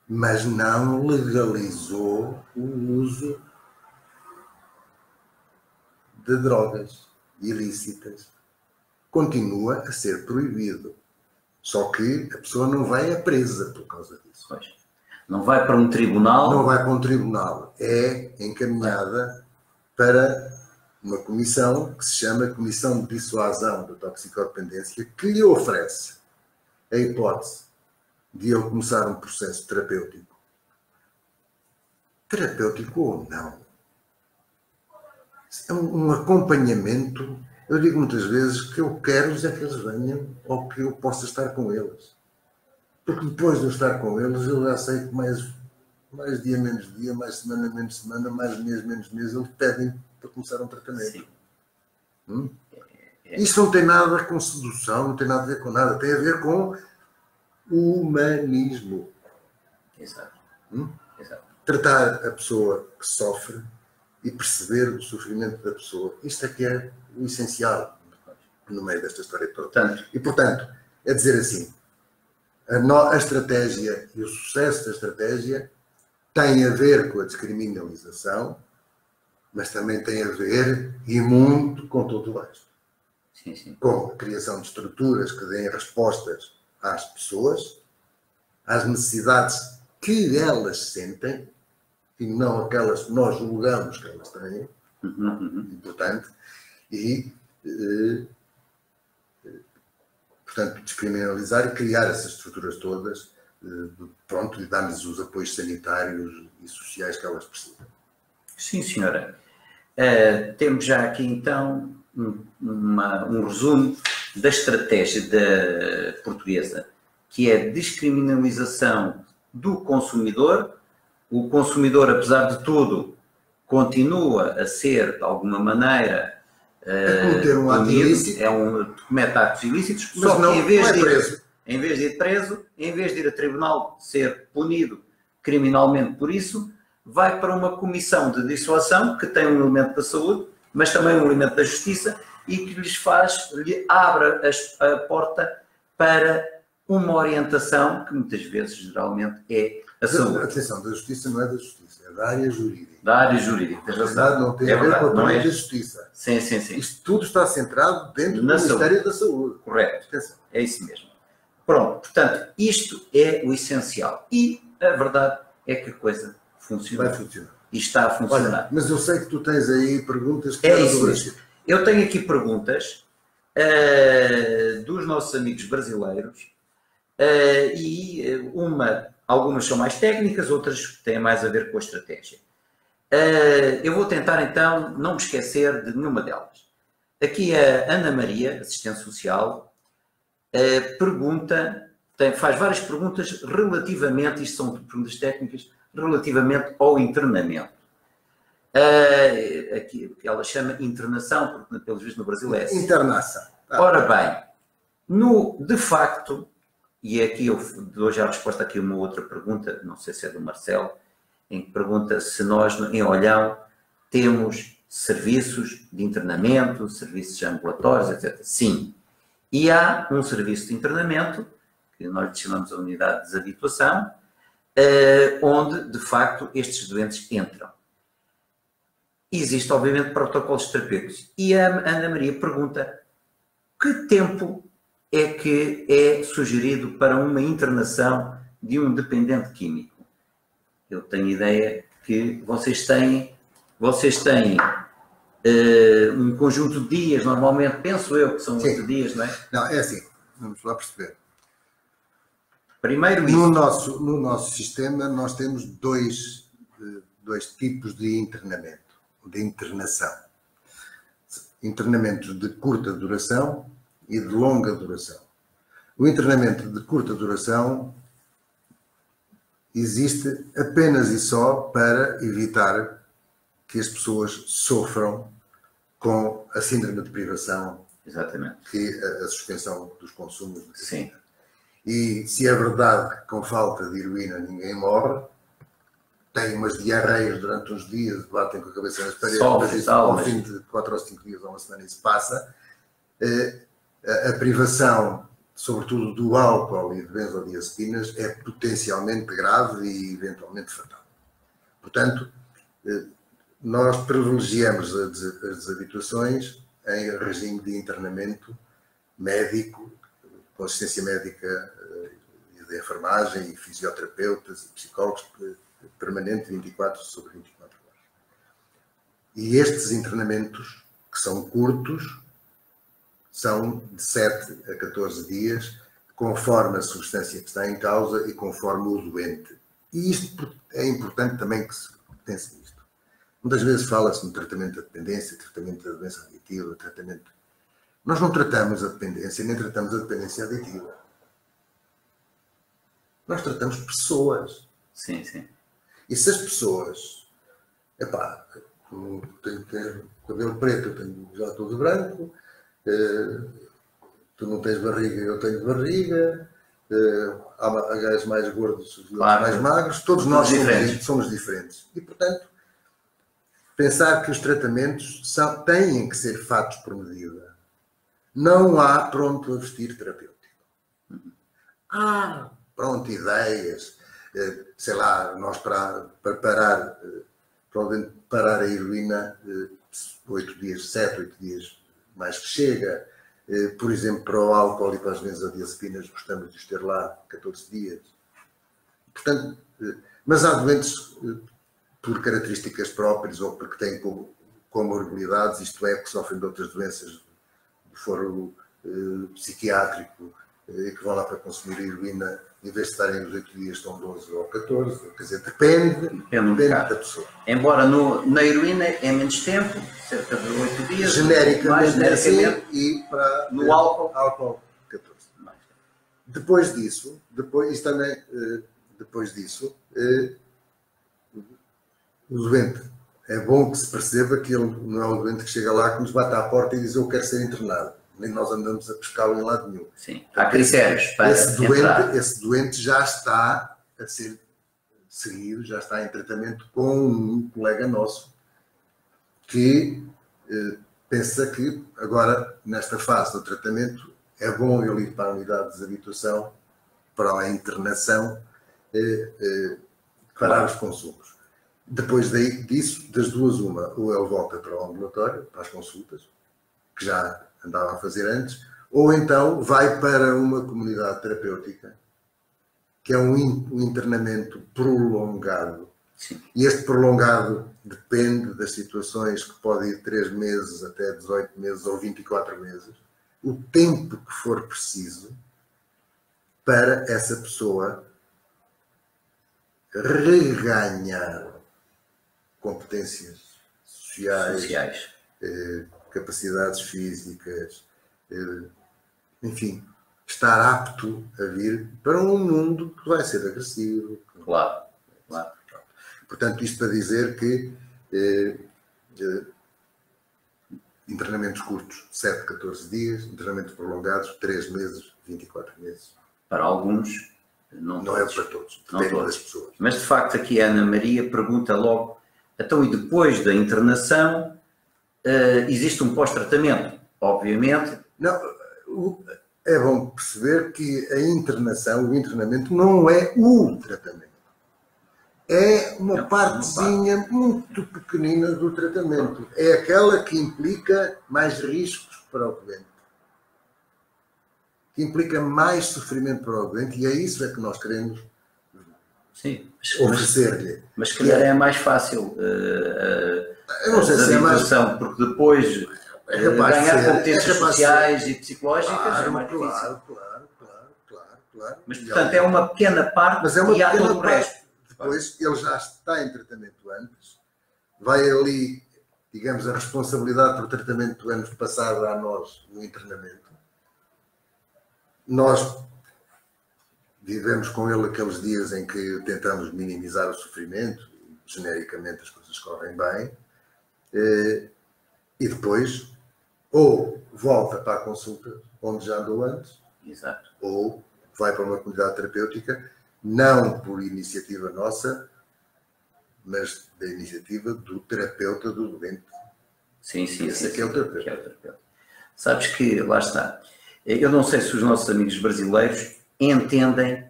mas não legalizou o uso de drogas ilícitas. Continua a ser proibido. Só que a pessoa não vai à presa por causa disso. Pois. Não vai para um tribunal? Não vai para um tribunal. É encaminhada para uma comissão que se chama Comissão de Dissuasão da Toxicodependência, que lhe oferece a hipótese de ele começar um processo terapêutico. Terapêutico ou não. É um acompanhamento. Eu digo muitas vezes que eu quero é que eles venham ou que eu possa estar com eles. Porque depois de eu estar com eles, eu já sei que mais dia, menos dia, mais semana, menos semana, mais mês, menos mês, eles pedem para começar um tratamento. Isso não tem nada com sedução, não tem nada a ver com nada. Tem a ver com humanismo. Exato. Tratar a pessoa que sofre e perceber o sofrimento da pessoa. Isto é que é o essencial no meio desta história toda. E, portanto, é dizer assim, a estratégia e o sucesso da estratégia tem a ver com a descriminalização, mas também tem a ver, e muito, com todo o resto. Com a criação de estruturas que deem respostas às pessoas, às necessidades que elas sentem, e não aquelas que nós julgamos que elas têm, importante, e portanto, descriminalizar e criar essas estruturas todas, pronto, e dar-lhes os apoios sanitários e sociais que elas precisam. Sim, senhora. Temos já aqui, então, um resumo da estratégia portuguesa, que é a descriminalização do consumidor. O consumidor, apesar de tudo, continua a ser, de alguma maneira, cometer um ato ilícito. Comete atos ilícitos, mas só não, que em vez de ir preso, em vez de ir a tribunal ser punido criminalmente por isso, vai para uma comissão de dissuasão que tem um elemento da saúde, mas também um elemento da justiça, e que lhe abre a porta para uma orientação que muitas vezes, geralmente, é a saúde. Atenção, da justiça não é da justiça, é da área jurídica. Da área jurídica, tens razão. Não tem a ver com a área da justiça. Sim. Isto tudo está centrado dentro do Ministério da Saúde. Correto. Atenção. É isso mesmo. Pronto, portanto, isto é o essencial. E a verdade é que a coisa funciona. Vai funcionar. E está a funcionar. Olha, mas eu sei que tu tens aí perguntas que é isso mesmo. Eu tenho aqui perguntas dos nossos amigos brasileiros e algumas são mais técnicas, outras têm mais a ver com a estratégia. Eu vou tentar então não me esquecer de nenhuma delas. Aqui a Ana Maria, assistente social, faz várias perguntas relativamente, isto são perguntas técnicas, relativamente ao internamento. Aqui ela chama internação, porque pelos vistos no Brasil é assim. Internação. Ora bem, de facto, e aqui eu dou já a resposta aqui a uma outra pergunta, não sei se é do Marcelo, em que pergunta se nós, em Olhão, temos serviços de internamento, serviços ambulatórios, etc. Sim. E há um serviço de internamento, que nós chamamos a unidade de desabituação, onde, de facto, estes doentes entram. Existe, obviamente, protocolos terapêuticos. E a Ana Maria pergunta que tempo é que é sugerido para uma internação de um dependente químico. Eu tenho ideia que vocês têm um conjunto de dias, normalmente, penso eu que são 8 dias, não é? Não, é assim, vamos lá perceber. Primeiro no nosso sistema nós temos dois tipos de internamento, de internação. Internamentos de curta duração e de longa duração. O internamento de curta duração existe apenas e só para evitar que as pessoas sofram com a síndrome de privação. Exatamente. Que é a suspensão dos consumos. Sim. E se é verdade que com falta de heroína ninguém morre, tem umas diarreias durante uns dias, batem com a cabeça nas paredes, mas isso, ao fim de 4 ou 5 dias ou uma semana isso passa. A privação, sobretudo do álcool e de benzodiazepinas, é potencialmente grave e eventualmente fatal. Portanto, nós privilegiamos as desabituações em regime de internamento médico, com assistência médica de enfermagem e fisioterapeutas e psicólogos permanente 24 sobre 24 horas. E estes internamentos, que são curtos, são de 7 a 14 dias, conforme a substância que está em causa e conforme o doente. E isto é importante também que se pense nisto. Muitas vezes fala-se no tratamento da dependência, tratamento da doença aditiva, tratamento... Nós não tratamos a dependência, nem tratamos a dependência aditiva. Nós tratamos pessoas. Sim, sim. E se as pessoas... Epá, eu tenho que ter cabelo preto, eu tenho já todo branco, tu não tens barriga, eu tenho barriga, há gajos mais gordos e claro, mais magros, todos nós somos diferentes. E, portanto, pensar que os tratamentos têm que ser feitos por medida. Não há pronto a vestir terapêutico. Há pronto ideias, sei lá, nós para parar, provavelmente parar a heroína 8 dias, 7, 8 dias mais que chega. Por exemplo, para o álcool e para as benzodiazepinas gostamos de os ter lá 14 dias. Portanto, mas há doentes por características próprias ou porque têm comorbilidades, isto é, que sofrem de outras doenças de foro psiquiátrico e que vão lá para consumir heroína, em vez de estarem os 8 dias, estão 12 ou 14, quer dizer, depende da pessoa. Embora na heroína é menos tempo, cerca de 8 dias, genericamente e para no álcool 14. Depois disso, o doente, é bom que se perceba que ele não é o doente que chega lá, que nos bate à porta e diz eu quero ser internado. Nem nós andamos a pescá-lo em lado nenhum. Sim, há critérios para esse doente já está a ser seguido, já está em tratamento com um colega nosso que pensa que agora, nesta fase do tratamento, é bom ele ir para a unidade de desabituação, para a internação, parar os consumos. Depois disso, das duas, uma, ou ele volta para o ambulatório, para as consultas, que já andava a fazer antes, ou então vai para uma comunidade terapêutica, que é um internamento prolongado. Sim. E este prolongado depende das situações, que pode ir de 3 meses até 18 meses ou 24 meses, o tempo que for preciso para essa pessoa reganhar competências sociais. Capacidades físicas, enfim, estar apto a vir para um mundo que vai ser agressivo. Claro. Portanto, isto para dizer que internamentos curtos, 7, 14 dias, internamentos prolongados, 3 meses, 24 meses. Para alguns, não é para todos, depende das pessoas. Mas, de facto, aqui a Ana Maria pergunta logo, então, e depois da internação, existe um pós-tratamento? Obviamente. Não, é bom perceber que o internamento não é o tratamento. É uma partezinha muito pequenina do tratamento. É aquela que implica mais riscos para o doente. Que implica mais sofrimento para o doente, e é isso que nós queremos oferecer-lhe. Mas se calhar é mais fácil eu não sei se é mais... porque depois ganhar competências sociais e psicológicas é mais difícil. Claro. claro. Mas, portanto, é uma pequena parte mas é uma e há pequena todo o parte. resto. Depois, ele já está em tratamento antes, vai ali, digamos, a responsabilidade por tratamento antes passada a nós no internamento. Nós vivemos com ele aqueles dias em que tentamos minimizar o sofrimento, genericamente as coisas correm bem, e depois ou volta para a consulta onde já andou antes, Exato. ou vai para uma comunidade terapêutica, não por iniciativa nossa, mas da iniciativa do terapeuta do doente. Sim, Esse é o terapeuta. Que é o terapeuta. Sabes que, lá está, eu não sei se os nossos amigos brasileiros entendem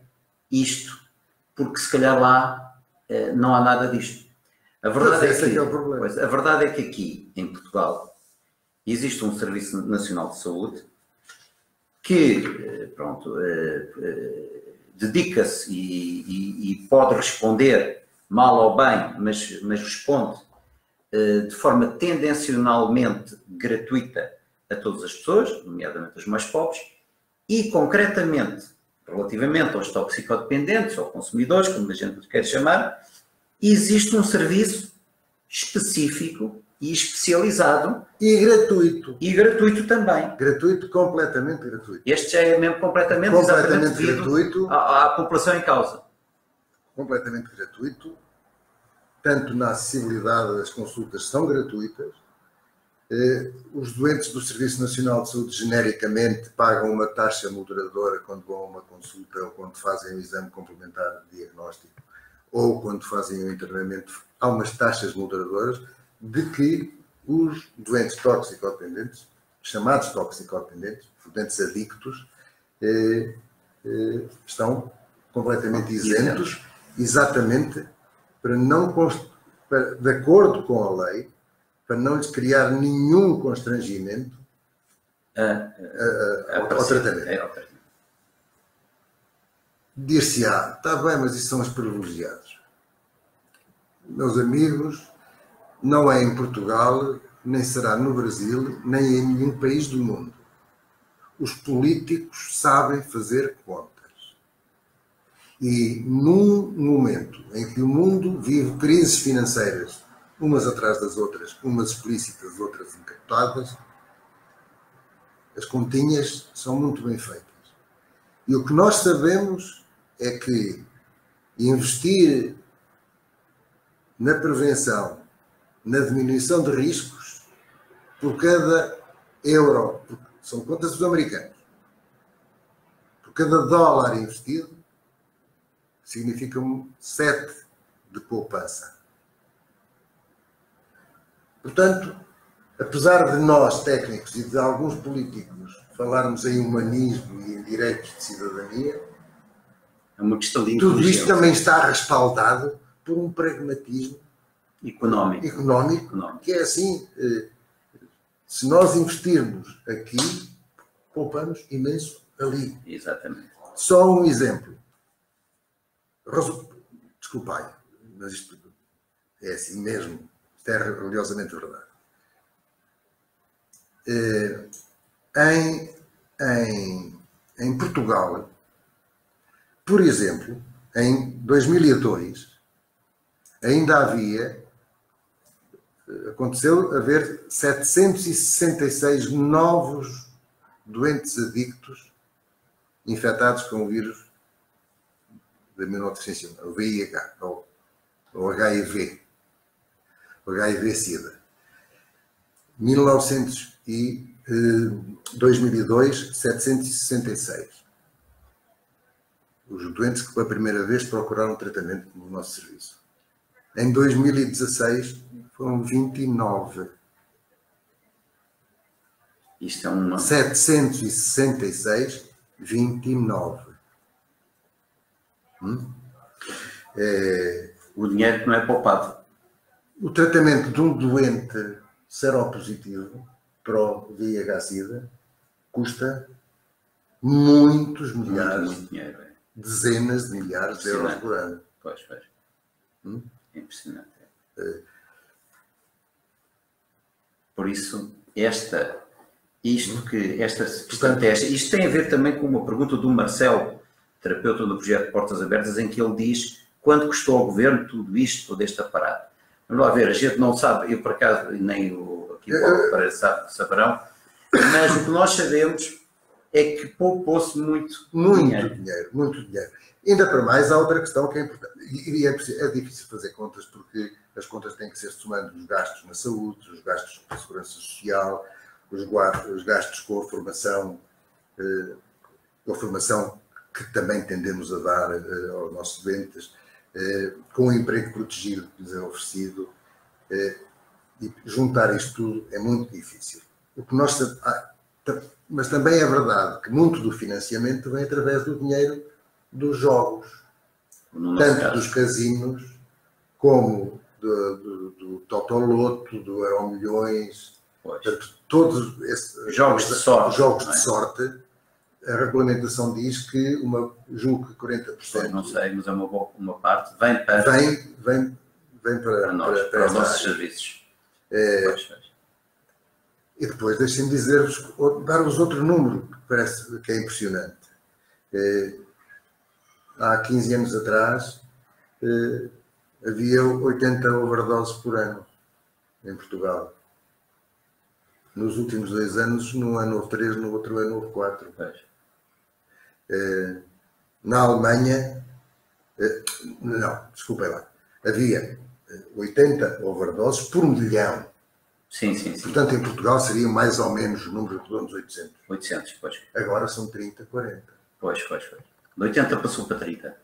isto, porque se calhar lá não há nada disto. A verdade é o problema. Pois, a verdade é que aqui, em Portugal, existe um Serviço Nacional de Saúde que, pronto, dedica-se e pode responder mal ou bem, mas responde de forma tendencionalmente gratuita a todas as pessoas, nomeadamente os mais pobres, e concretamente, relativamente aos toxicodependentes ou consumidores, como a gente quer chamar, existe um serviço específico e especializado. E gratuito. E gratuito também. Gratuito, completamente gratuito. Este já é mesmo completamente gratuito à população em causa. Completamente gratuito. Tanto na acessibilidade, as consultas são gratuitas. Os doentes do Serviço Nacional de Saúde genericamente pagam uma taxa moderadora quando vão a uma consulta ou quando fazem um exame complementar de diagnóstico ou quando fazem um internamento. Há umas taxas moderadoras de que os doentes toxicodependentes, chamados toxicodependentes, doentes adictos, estão completamente isentos, exatamente de acordo com a lei, para não lhes criar nenhum constrangimento ao tratamento. Dir-se-á, está bem, mas isso são os privilegiados. Meus amigos, não é em Portugal, nem será no Brasil, nem em nenhum país do mundo. Os políticos sabem fazer contas. E num momento em que o mundo vive crises financeiras, umas atrás das outras, umas explícitas, outras encartadas, as continhas são muito bem feitas. E o que nós sabemos é que investir na prevenção, na diminuição de riscos, por cada euro, são contas dos americanos, por cada dólar investido, significa 7 de poupança. Portanto, apesar de nós, técnicos, e de alguns políticos, falarmos em humanismo e em direitos de cidadania, é uma questão de tudo isto também está respaldado por um pragmatismo económico, que é assim, se nós investirmos aqui, poupamos imenso ali. Exatamente. Só um exemplo. Desculpai, mas isto é assim mesmo. Isto é religiosamente verdade. Em Portugal, por exemplo, em 2002, aconteceu haver 766 novos doentes adictos infectados com o vírus da imunodeficiência, o VIH, ou HIV, o HIV-Sida. 2002, 766. Os doentes que pela primeira vez procuraram tratamento no nosso serviço. Em 2016 foram 29. Isto é uma... 766, 29. O dinheiro que não é poupado. O tratamento de um doente seropositivo para o VIH-Sida custa muitos milhares, muito dinheiro, dezenas de milhares de euros por ano. Pois. É impressionante. Por isso, isto tem a ver também com uma pergunta do Marcelo terapeuta do projeto Portas Abertas, em que ele diz quanto custou ao governo tudo isto, todo este aparato. Vamos lá ver, a gente não sabe, eu por acaso, nem aqui o Paulo Pereira saberão, mas o que nós sabemos é que poupou-se muito dinheiro. Muito dinheiro. Ainda para mais, há outra questão que é importante. E é difícil fazer contas, porque as contas têm que ser somando os gastos na saúde, os gastos com a segurança social, os gastos com a formação que também tendemos a dar aos nossos doentes, com o emprego protegido que lhes é oferecido. E juntar isto tudo é muito difícil. Mas também é verdade que muito do financiamento vem através do dinheiro dos jogos, tanto dos casinos como do Totoloto, do Euromilhões, portanto, todos esses jogos de sorte. A regulamentação diz que julgo que 40%. Não sei, mas é uma parte vem para nós, para os nossos serviços. E depois deixem-me dizer-vos, dar-vos outro número que parece que é impressionante. Há 15 anos atrás havia 80 overdoses por ano em Portugal. Nos últimos 2 anos, num ano houve 3, no outro ano houve 4. Na Alemanha, não, desculpem lá, havia 80 overdoses por milhão. Sim. Portanto, em Portugal seriam mais ou menos o número redondo de 800. 800, pois. Agora são 30, 40. Pois. De 80 passou para 30.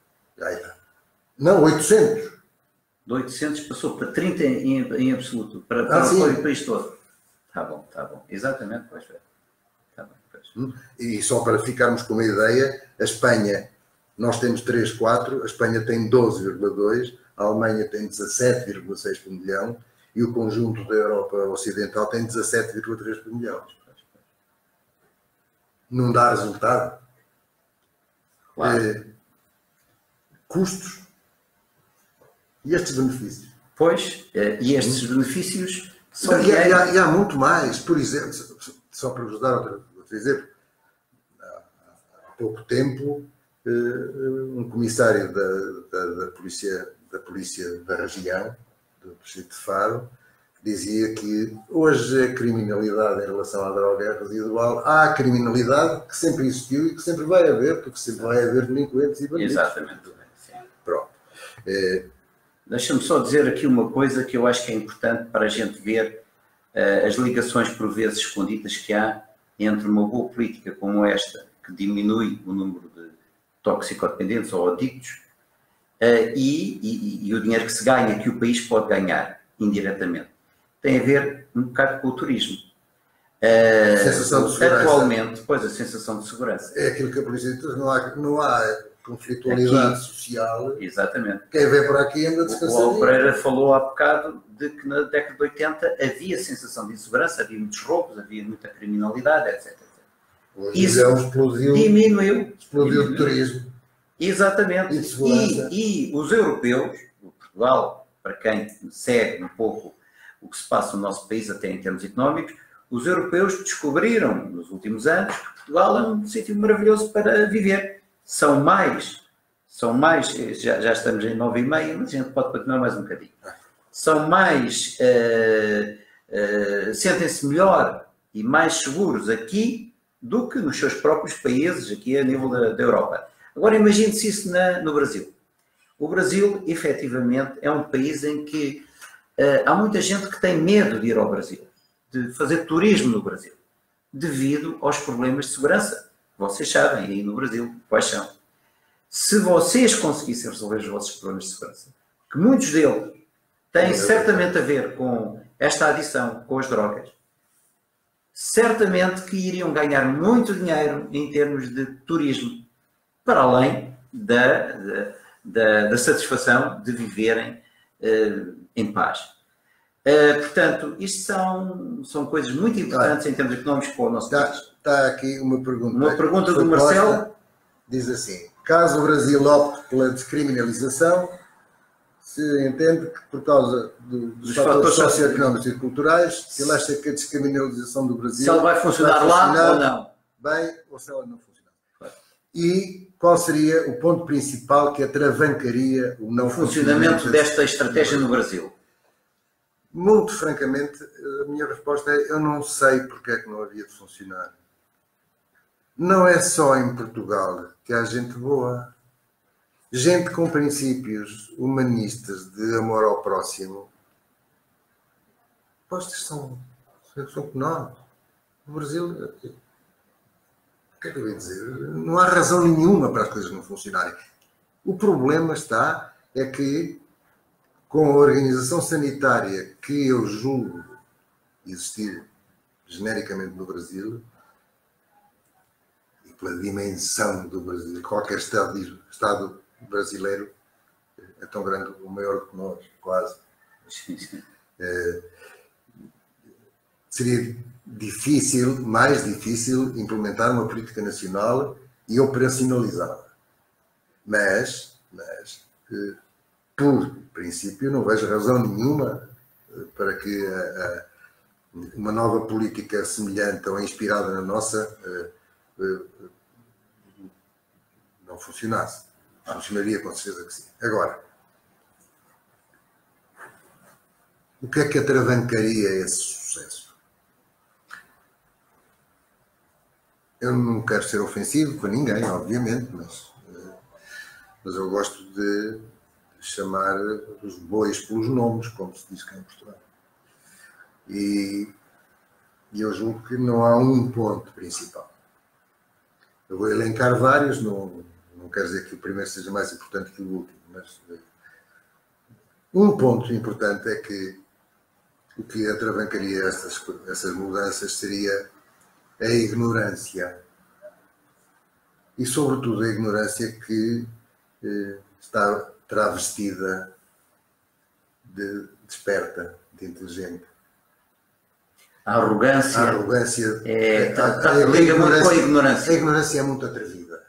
Não, 800. De 800 passou para 30 em absoluto, para o país todo. Tá bom. Exatamente, pois. Tá bom, pois. E só para ficarmos com uma ideia, a Espanha, nós temos 3, 4, a Espanha tem 12,2, a Alemanha tem 17,6 por milhão e o conjunto da Europa Ocidental tem 17,3 por milhão. Não dá resultado? Claro. Custos e estes benefícios. Pois, e estes benefícios são... E há muito mais. Por exemplo, só para vos dar outro exemplo, há pouco tempo, um comissário da polícia da região, do distrito de Faro, dizia que hoje a criminalidade em relação à droga é residual. Há a criminalidade que sempre existiu e que sempre vai haver, porque sempre vai haver delinquentes e bandidos. Exatamente. Sim. Pronto. Deixa-me só dizer aqui uma coisa que eu acho que é importante para a gente ver as ligações por vezes escondidas que há entre uma boa política como esta, que diminui o número de toxicodependentes ou adictos, e o dinheiro que se ganha, que o país pode ganhar indiretamente. Tem a ver um bocado com o turismo. Sensação de segurança. Atualmente, pois, a sensação de segurança. É aquilo que a polícia diz, não há conflitualidade social. Exatamente. Quem vem por aqui anda descansado. O Paulo Pereira falou há bocado de que na década de 80 havia sensação de insegurança, havia muitos roubos, havia muita criminalidade, etc. Hoje isso diminuiu o turismo. Exatamente. E os europeus, Portugal, para quem segue um pouco o que se passa no nosso país, até em termos económicos, os europeus descobriram nos últimos anos que Portugal é um sítio maravilhoso para viver. São mais, já estamos em 9h30, mas a gente pode continuar mais um bocadinho. São mais, sentem-se melhor e mais seguros aqui do que nos seus próprios países, aqui a nível da Europa. Agora imagine-se isso no Brasil. O Brasil, efetivamente, é um país em que há muita gente que tem medo de ir ao Brasil, de fazer turismo no Brasil, devido aos problemas de segurança. Vocês sabem, aí no Brasil, quais são. Se vocês conseguissem resolver os vossos problemas de segurança, que muitos deles têm certamente a ver com esta adição, com as drogas, certamente que iriam ganhar muito dinheiro em termos de turismo, para além da satisfação de viverem em paz. Portanto, isto são coisas muito importantes em termos económicos para o nosso país. Está aqui uma pergunta. Uma pergunta do Marcelo. Diz assim, caso o Brasil opte pela descriminalização, se entende que por causa dos fatores socioeconómicos e culturais, ele acha que a descriminalização do Brasil... Se ela vai funcionar lá ou não. Bem, ou se ela não funciona. E qual seria o ponto principal que atravancaria o não funcionamento desta estratégia no Brasil? Muito francamente, a minha resposta é: eu não sei porque é que não havia de funcionar. Não é só em Portugal que há gente boa. Gente com princípios humanistas de amor ao próximo. Postas são como nós. No Brasil, o que é que eu ia dizer? Não há razão nenhuma para as coisas não funcionarem. O problema é que, com a organização sanitária que eu julgo existir genericamente no Brasil, e pela dimensão do Brasil, qualquer Estado brasileiro é tão grande ou maior do que nós, quase. Sim, sim. Seria mais difícil implementar uma política nacional e operacionalizá-la. Mas, por princípio, não vejo razão nenhuma para que uma nova política semelhante ou inspirada na nossa não funcionasse. Funcionaria com certeza que sim. Agora, o que é que atravancaria esse sucesso? Eu não quero ser ofensivo para ninguém, obviamente, mas eu gosto de chamar os bois pelos nomes, como se diz cá em Portugal. E eu julgo que não há um ponto principal. Eu vou elencar vários, não quero dizer que o primeiro seja mais importante que o último, mas um ponto importante é que o que atravancaria essas mudanças seria a ignorância. E, sobretudo, a ignorância que está travestida de desperta, de inteligente. A arrogância. A arrogância. Liga muito com a ignorância. A ignorância é muito atrevida.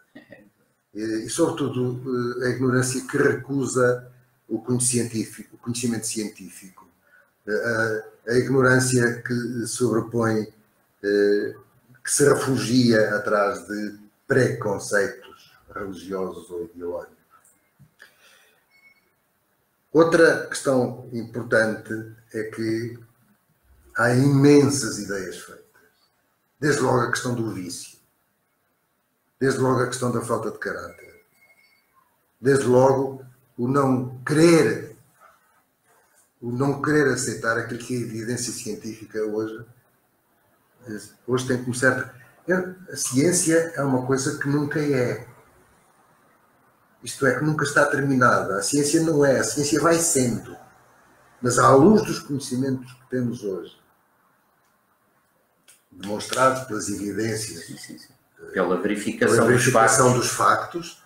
E, sobretudo, a ignorância que recusa o conhecimento científico. A ignorância que sobrepõe, que se refugia atrás de preconceitos religiosos ou ideológicos. Outra questão importante é que há imensas ideias feitas. Desde logo a questão do vício. Desde logo a questão da falta de caráter. Desde logo o não querer aceitar aquilo que a evidência científica hoje tem como certa. A ciência é uma coisa que nunca é. Isto é, que nunca está terminada. A ciência não é. A ciência vai sendo. Mas à luz dos conhecimentos que temos hoje, demonstrados pelas evidências, sim. Pela verificação dos factos,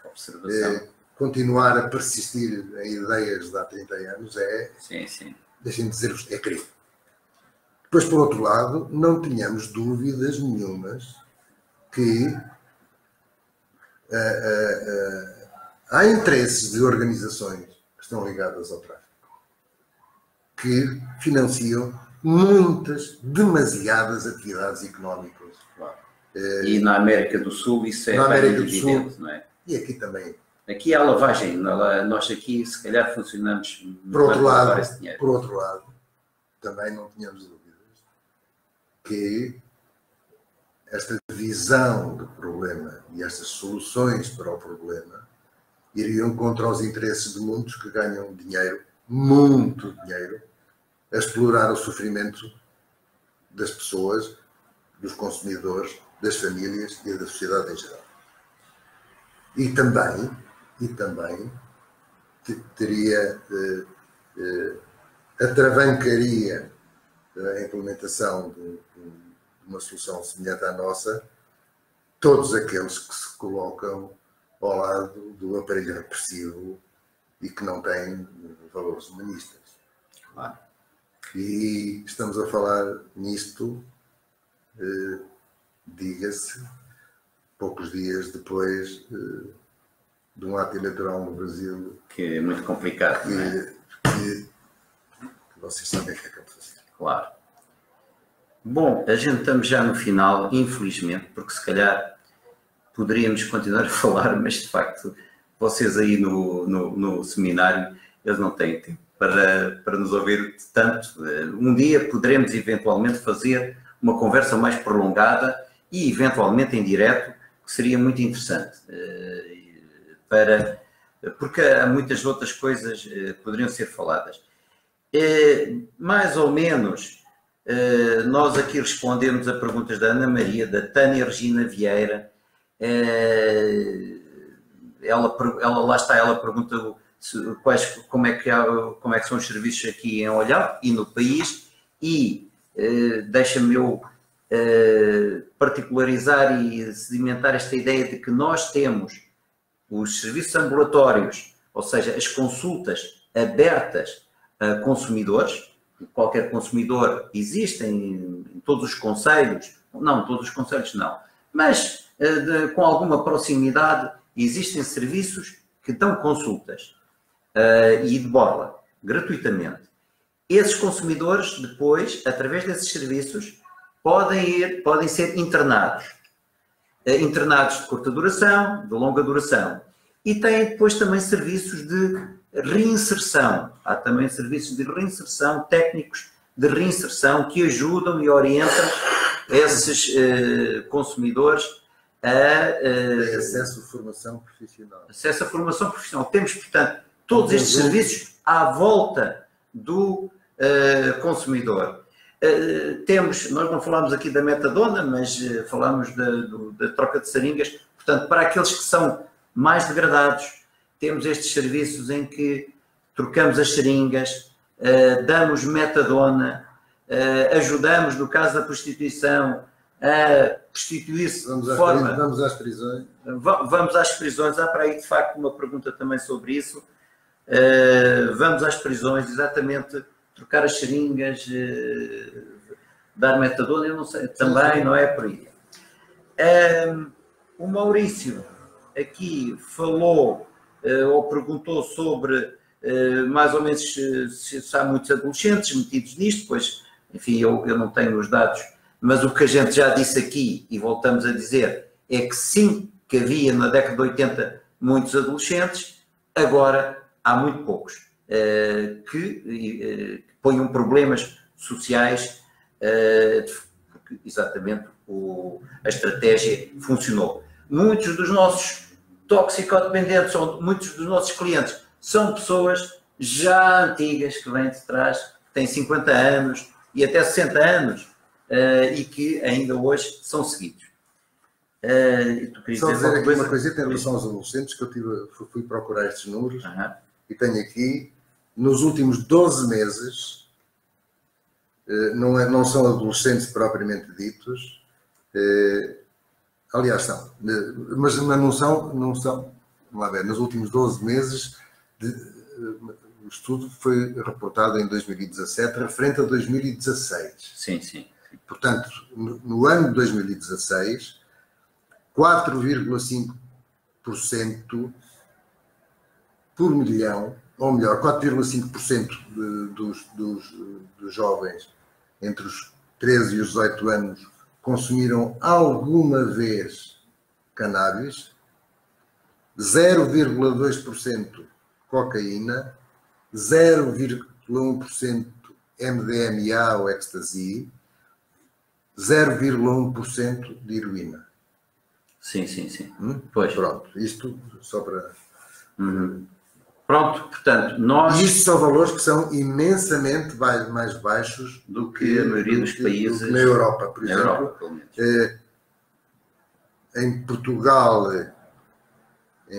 continuar a persistir em ideias de há 30 anos deixem-me dizer-vos, é crime. Depois, por outro lado, não tenhamos dúvidas nenhumas que há interesses de organizações que estão ligadas ao tráfico que financiam demasiadas atividades económicas. Claro. E na América do Sul isso é evidente, não é? E aqui também. Aqui há lavagem, nós aqui se calhar funcionamos por outro lado, também não tínhamos dúvidas que esta visão do problema e estas soluções para o problema iriam contra os interesses de muitos que ganham dinheiro, muito dinheiro, a explorar o sofrimento das pessoas, dos consumidores, das famílias e da sociedade em geral. E também atravancaria a implementação de uma solução semelhante à nossa todos aqueles que se colocam ao lado do aparelho repressivo e que não têm valores humanistas. Claro. E estamos a falar nisto, diga-se, poucos dias depois de um ato eleitoral no Brasil. Que é muito complicado, que vocês sabem o que é que eu vou fazer. Claro. Bom, a gente estamos já no final, infelizmente, porque se calhar poderíamos continuar a falar, mas de facto vocês aí no seminário, eles não têm tempo para nos ouvir tanto. Um dia poderemos eventualmente fazer uma conversa mais prolongada e eventualmente em direto, que seria muito interessante, porque há muitas outras coisas que poderiam ser faladas. Mais ou menos, nós aqui respondemos a perguntas da Ana Maria, da Tânia Regina Vieira. Ela pergunta como é que são os serviços aqui em Olhão e no país, e deixa-me eu particularizar e sedimentar esta ideia de que nós temos os serviços ambulatórios, ou seja, as consultas abertas a consumidores. Qualquer consumidor existe em todos os concelhos, não, todos os concelhos não, mas com alguma proximidade existem serviços que dão consultas e de borla, gratuitamente. Esses consumidores depois, através desses serviços, podem ser internados de curta duração, de longa duração, e têm depois também serviços de reinserção. Há também serviços de reinserção, técnicos de reinserção, que ajudam e orientam esses consumidores a acesso à formação profissional. Acesso à formação profissional. Temos, portanto, todos estes serviços à volta do consumidor. Nós não falámos aqui da metadona, mas falámos da troca de seringas. Portanto, para aqueles que são mais degradados, temos estes serviços em que trocamos as seringas, damos metadona, ajudamos, no caso da prostituição, a prostituir-se de forma... Vamos às prisões. Vamos às prisões. Há para aí, de facto, uma pergunta também sobre isso. Vamos às prisões, exatamente, trocar as seringas, dar metadona, eu não sei, também não é por aí. O Maurício aqui falou ou perguntou sobre mais ou menos se há muitos adolescentes metidos nisto, pois, enfim, eu não tenho os dados, mas o que a gente já disse aqui e voltamos a dizer é que sim, que havia na década de 80 muitos adolescentes, agora há muito poucos que ponham problemas sociais, porque exatamente a estratégia funcionou. Muitos dos nossos toxicodependentes, ou muitos dos nossos clientes, são pessoas já antigas, que vêm de trás, que têm 50 anos e até 60 anos, e que ainda hoje são seguidos. Tu querias só dizer aqui uma coisita em relação aos adolescentes, que eu fui procurar estes números, e tenho aqui, nos últimos 12 meses, não são adolescentes propriamente ditos, aliás são, mas não são, vamos lá ver, nos últimos 12 meses, o estudo foi reportado em 2017, referente a 2016. Sim, sim. Portanto, no ano de 2016, 4,5% por milhão, ou melhor, 4,5% dos jovens entre os 13 e os 18 anos consumiram alguma vez cannabis, 0,2% cocaína, 0,1% MDMA ou ecstasy, 0,1% de heroína. Sim, sim, sim. Pois. Pronto, isto só para... Pronto, portanto, nós... E isto são valores que são imensamente mais baixos do que a maioria dos países... Na Europa, por exemplo. Europa, pelo menos. Em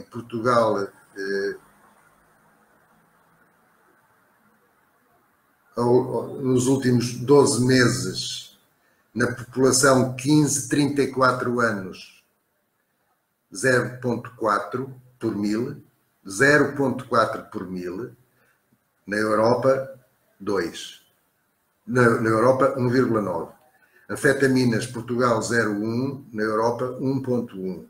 Portugal, nos últimos 12 meses, na população 15-34 anos, 0,4 por mil, 0,4 por mil, na Europa 2, na Europa 1,9. Anfetaminas, Portugal 0,1, na Europa 1,1.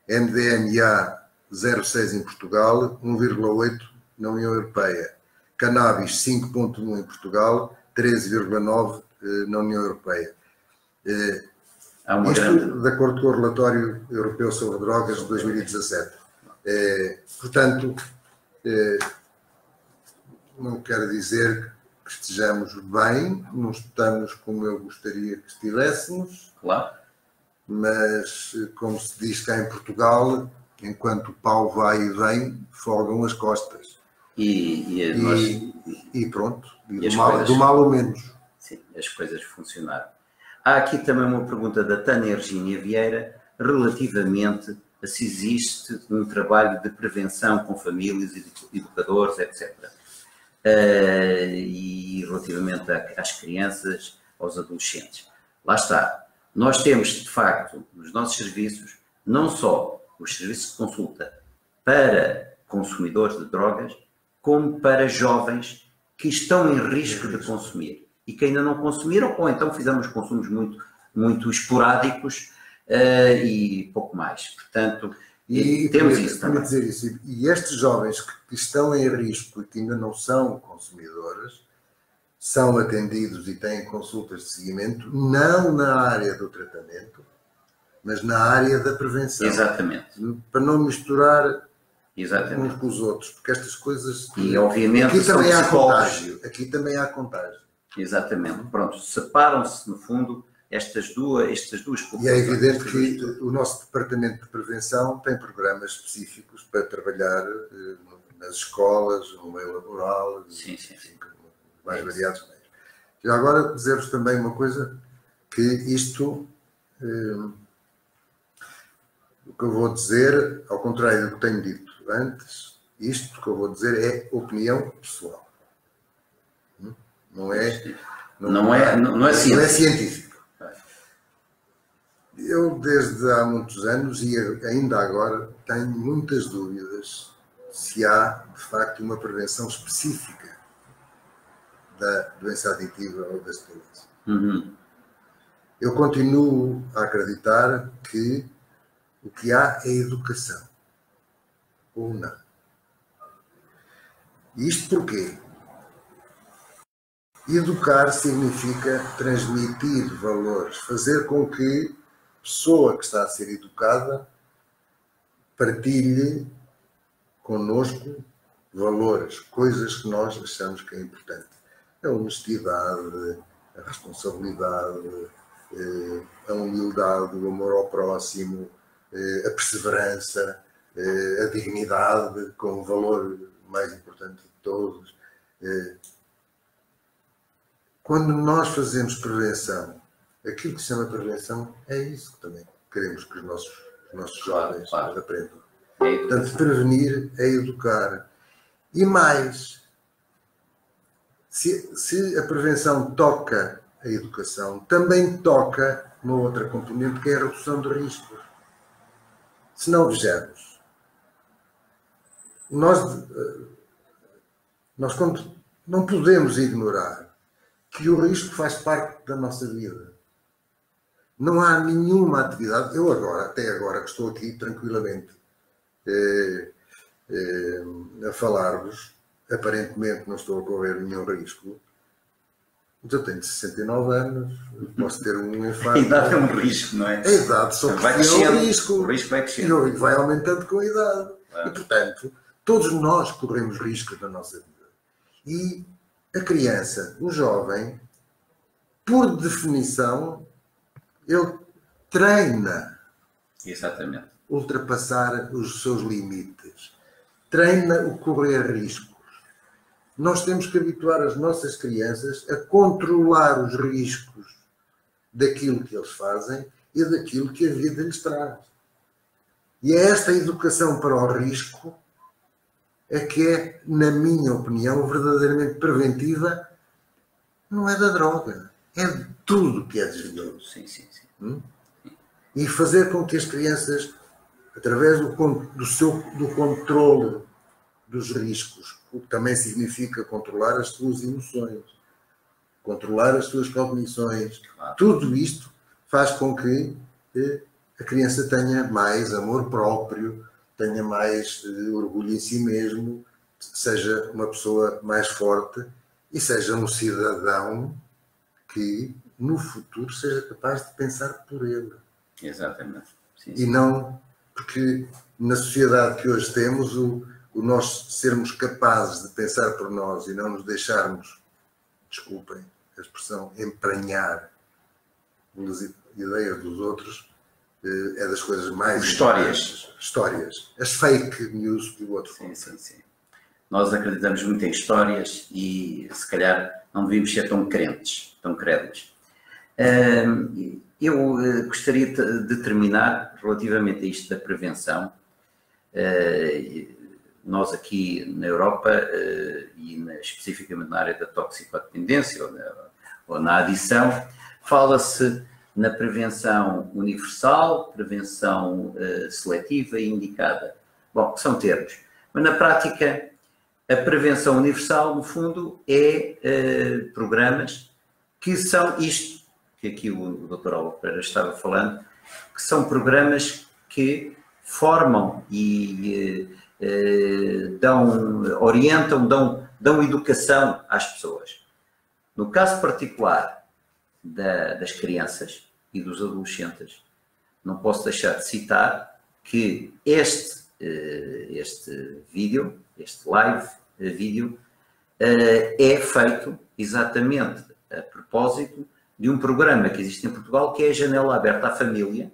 MDMA 0,6 em Portugal, 1,8 na União Europeia. Cannabis 5,1 em Portugal, 13,9 na União Europeia. há uma Isto grande... de acordo com o relatório europeu sobre drogas de 2017. Portanto, não quero dizer que estejamos bem, não estamos como eu gostaria que estivéssemos, Claro. mas, como se diz cá em Portugal, enquanto o pau vai e vem, folgam as costas. E pronto, e do mal ou menos. Sim, as coisas funcionaram. Há aqui também uma pergunta da Tânia Virgínia Vieira relativamente a se existe um trabalho de prevenção com famílias, educadores, etc. E relativamente às crianças, aos adolescentes. Lá está. Nós temos, de facto, nos nossos serviços, não só os serviços de consulta para consumidores de drogas, como para jovens que estão em risco de consumir e que ainda não consumiram, ou então fizemos consumos muito esporádicos e pouco mais. Portanto, temos isso também. Dizer isso. E estes jovens que estão em risco e que ainda não são consumidores, são atendidos e têm consultas de seguimento, não na área do tratamento, mas na área da prevenção. Exatamente. Para não misturar Exatamente. uns com os outros, porque estas coisas... E, obviamente, aqui também há contágio. Aqui também há contágio. Exatamente. Pronto, separam-se, no fundo, estas duas populações. E é evidente que o nosso Departamento de Prevenção tem programas específicos para trabalhar nas escolas, no meio laboral, sim. mais variados meios. Já agora dizer-vos também uma coisa, que isto, o que eu vou dizer, ao contrário do que tenho dito antes, isto que eu vou dizer é opinião pessoal. Não é científico. Eu, desde há muitos anos e ainda agora, tenho muitas dúvidas se há, de facto, uma prevenção específica da doença aditiva ou das dependências. Eu continuo a acreditar que o que há é educação. Ou não. E isto porquê? Educar significa transmitir valores, fazer com que a pessoa que está a ser educada partilhe connosco valores, coisas que nós achamos que é importante. A honestidade, a responsabilidade, a humildade, o amor ao próximo, a perseverança, a dignidade como valor mais importante de todos. Quando nós fazemos prevenção, aquilo que se chama prevenção é isso que também queremos que os nossos jovens aprendam. Portanto, prevenir é educar. E mais, se a prevenção toca a educação, também toca uma outra componente, que é a redução de riscos. Se não vejamos, nós não podemos ignorar que o risco faz parte da nossa vida. Não há nenhuma atividade, até agora que estou aqui tranquilamente a falar-vos, aparentemente não estou a correr nenhum risco, mas eu tenho 69 anos, posso ter um infarto. A idade é um risco, não é? A idade só vai crescendo, um risco. O risco vai crescendo. E vai aumentando com a idade. E, portanto, todos nós corremos riscos na nossa vida. E a criança, o jovem, por definição, ele treina. Exatamente. Ultrapassar os seus limites. Treina o correr riscos. Nós temos que habituar as nossas crianças a controlar os riscos daquilo que eles fazem e daquilo que a vida lhes traz. E é esta educação para o risco é que é, na minha opinião, verdadeiramente preventiva. Não é da droga, é de tudo que é desvioso. Sim. E fazer com que as crianças, através do controle dos riscos, o que também significa controlar as suas emoções, controlar as suas cognições, tudo isto faz com que a criança tenha mais amor próprio, tenha mais orgulho em si mesmo, seja uma pessoa mais forte e seja um cidadão que no futuro seja capaz de pensar por ele. Exatamente. Sim, sim. E não, porque na sociedade que hoje temos, o nós sermos capazes de pensar por nós e não nos deixarmos, desculpem a expressão, empranhar pelas ideias dos outros, é das coisas mais histórias. As fake news que o outro conta. Sim. Nós acreditamos muito em histórias e, se calhar, não devíamos ser tão crentes, tão crédulos. Eu gostaria de terminar relativamente a isto da prevenção. Nós aqui na Europa, e especificamente na área da toxicodependência ou na adição, fala-se na prevenção universal, prevenção seletiva e indicada. Bom, são termos. Mas na prática, a prevenção universal, no fundo, é programas que são isto, que aqui o Dr. Álvaro Pereira estava falando, que são programas que formam e orientam, dão educação às pessoas. No caso particular das crianças e dos adolescentes, não posso deixar de citar que este vídeo, este live vídeo, é feito exatamente a propósito de um programa que existe em Portugal, que é a Janela Aberta à Família,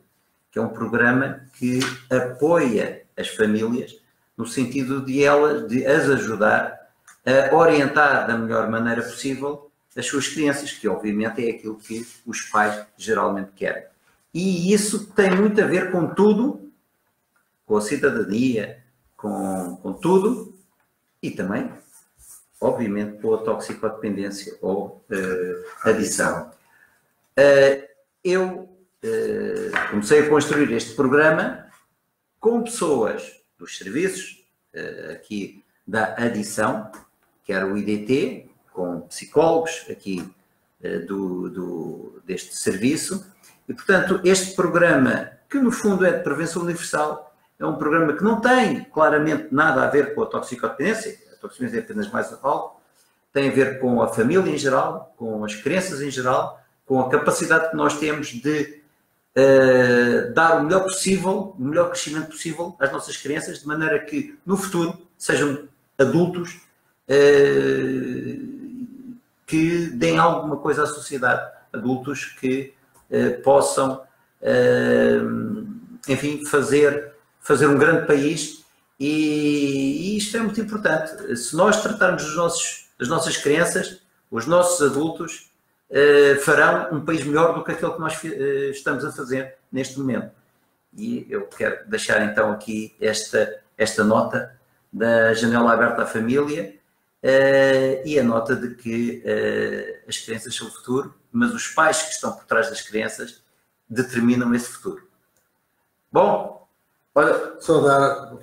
que é um programa que apoia as famílias no sentido de as ajudar a orientar da melhor maneira possível as suas crianças, que obviamente é aquilo que os pais geralmente querem. E isso tem muito a ver com tudo, com a cidadania, com tudo, e também, obviamente, com a toxicodependência ou adição. Eu comecei a construir este programa com pessoas dos serviços aqui da adição, que era o IDT, com psicólogos aqui deste serviço, e portanto este programa, que no fundo é de prevenção universal, é um programa que não tem claramente nada a ver com a toxicodependência, a toxicodependência é apenas mais algo, tem a ver com a família em geral, com as crianças em geral, com a capacidade que nós temos de dar o melhor possível, o melhor crescimento possível às nossas crianças, de maneira que no futuro sejam adultos que deem alguma coisa à sociedade, adultos que possam, enfim, fazer um grande país, e isto é muito importante. Se nós tratarmos das nossas crianças, os nossos adultos farão um país melhor do que aquele que nós estamos a fazer neste momento. E eu quero deixar então aqui esta nota da Janela Aberta à Família, e a nota de que as crianças são o futuro, mas os pais que estão por trás das crianças determinam esse futuro. Bom, olha, só dar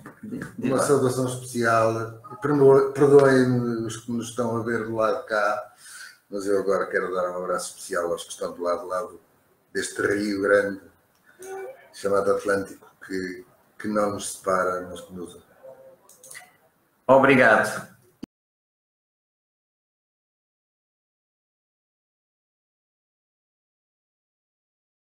uma saudação especial. Perdoem-me os que nos estão a ver do lado de cá, mas eu agora quero dar um abraço especial aos que estão do lado deste rio grande chamado Atlântico, que não nos separa, mas que nos... Obrigado.